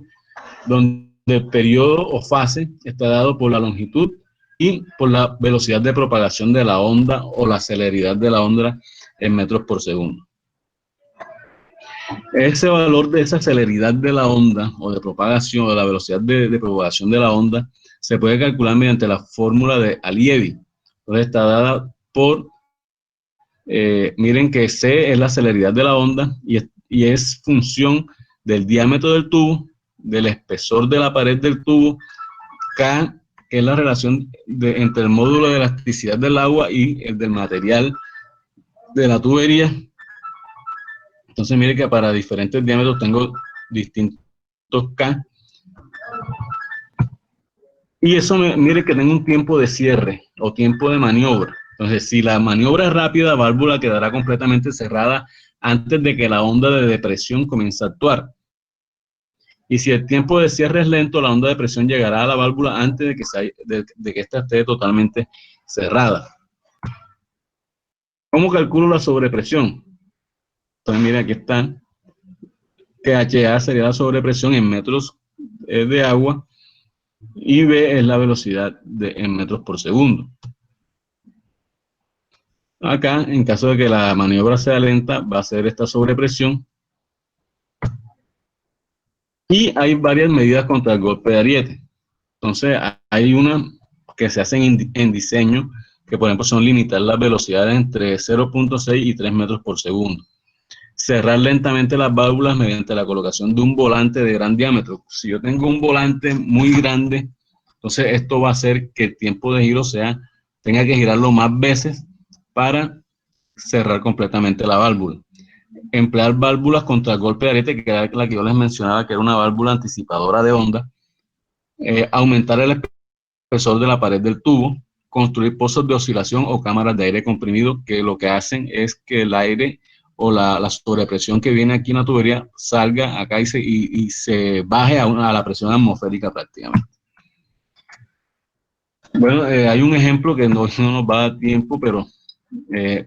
donde el periodo o fase está dado por la longitud y por la velocidad de propagación de la onda o la celeridad de la onda en metros por segundo. Ese valor de esa celeridad de la onda o de propagación, o la velocidad de propagación de la onda, se puede calcular mediante la fórmula de Allievi. Entonces está dada por, miren que C es la celeridad de la onda y es función del diámetro del tubo, del espesor de la pared del tubo, K, que es la relación entre el módulo de elasticidad del agua y el del material de la tubería. Entonces mire que para diferentes diámetros tengo distintos K. Y eso mire que tengo un tiempo de cierre o tiempo de maniobra. Entonces si la maniobra es rápida, la válvula quedará completamente cerrada antes de que la onda de depresión comience a actuar. Y si el tiempo de cierre es lento, la onda de presión llegará a la válvula antes de que ésta esté totalmente cerrada. ¿Cómo calculo la sobrepresión? Entonces, mira, aquí está, que HA sería la sobrepresión en metros de agua y V es la velocidad en metros por segundo. Acá, en caso de que la maniobra sea lenta, va a ser esta sobrepresión. Y hay varias medidas contra el golpe de ariete. Entonces, hay una que se hacen en diseño, que por ejemplo son limitar las velocidades entre 0.6 y 3 metros por segundo. Cerrar lentamente las válvulas mediante la colocación de un volante de gran diámetro. Si yo tengo un volante muy grande, entonces esto va a hacer que el tiempo de giro tenga que girarlo más veces para cerrar completamente la válvula. Emplear válvulas contra el golpe de ariete, que era la que yo les mencionaba, que era una válvula anticipadora de onda. Aumentar el espesor de la pared del tubo, construir pozos de oscilación o cámaras de aire comprimido, que lo que hacen es que el aire o la sobrepresión que viene aquí en la tubería salga acá y se baje a la presión atmosférica prácticamente. Bueno, hay un ejemplo que no nos va a dar tiempo, pero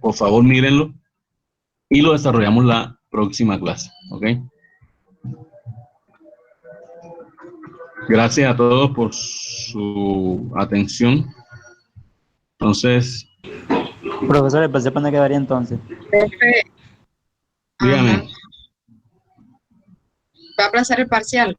por favor mírenlo y lo desarrollamos la próxima clase, ¿ok? Gracias a todos por su atención. Entonces, Profesor, ¿el parcial cuándo quedaría entonces? Profe, dígame. ¿va a aplazar el parcial?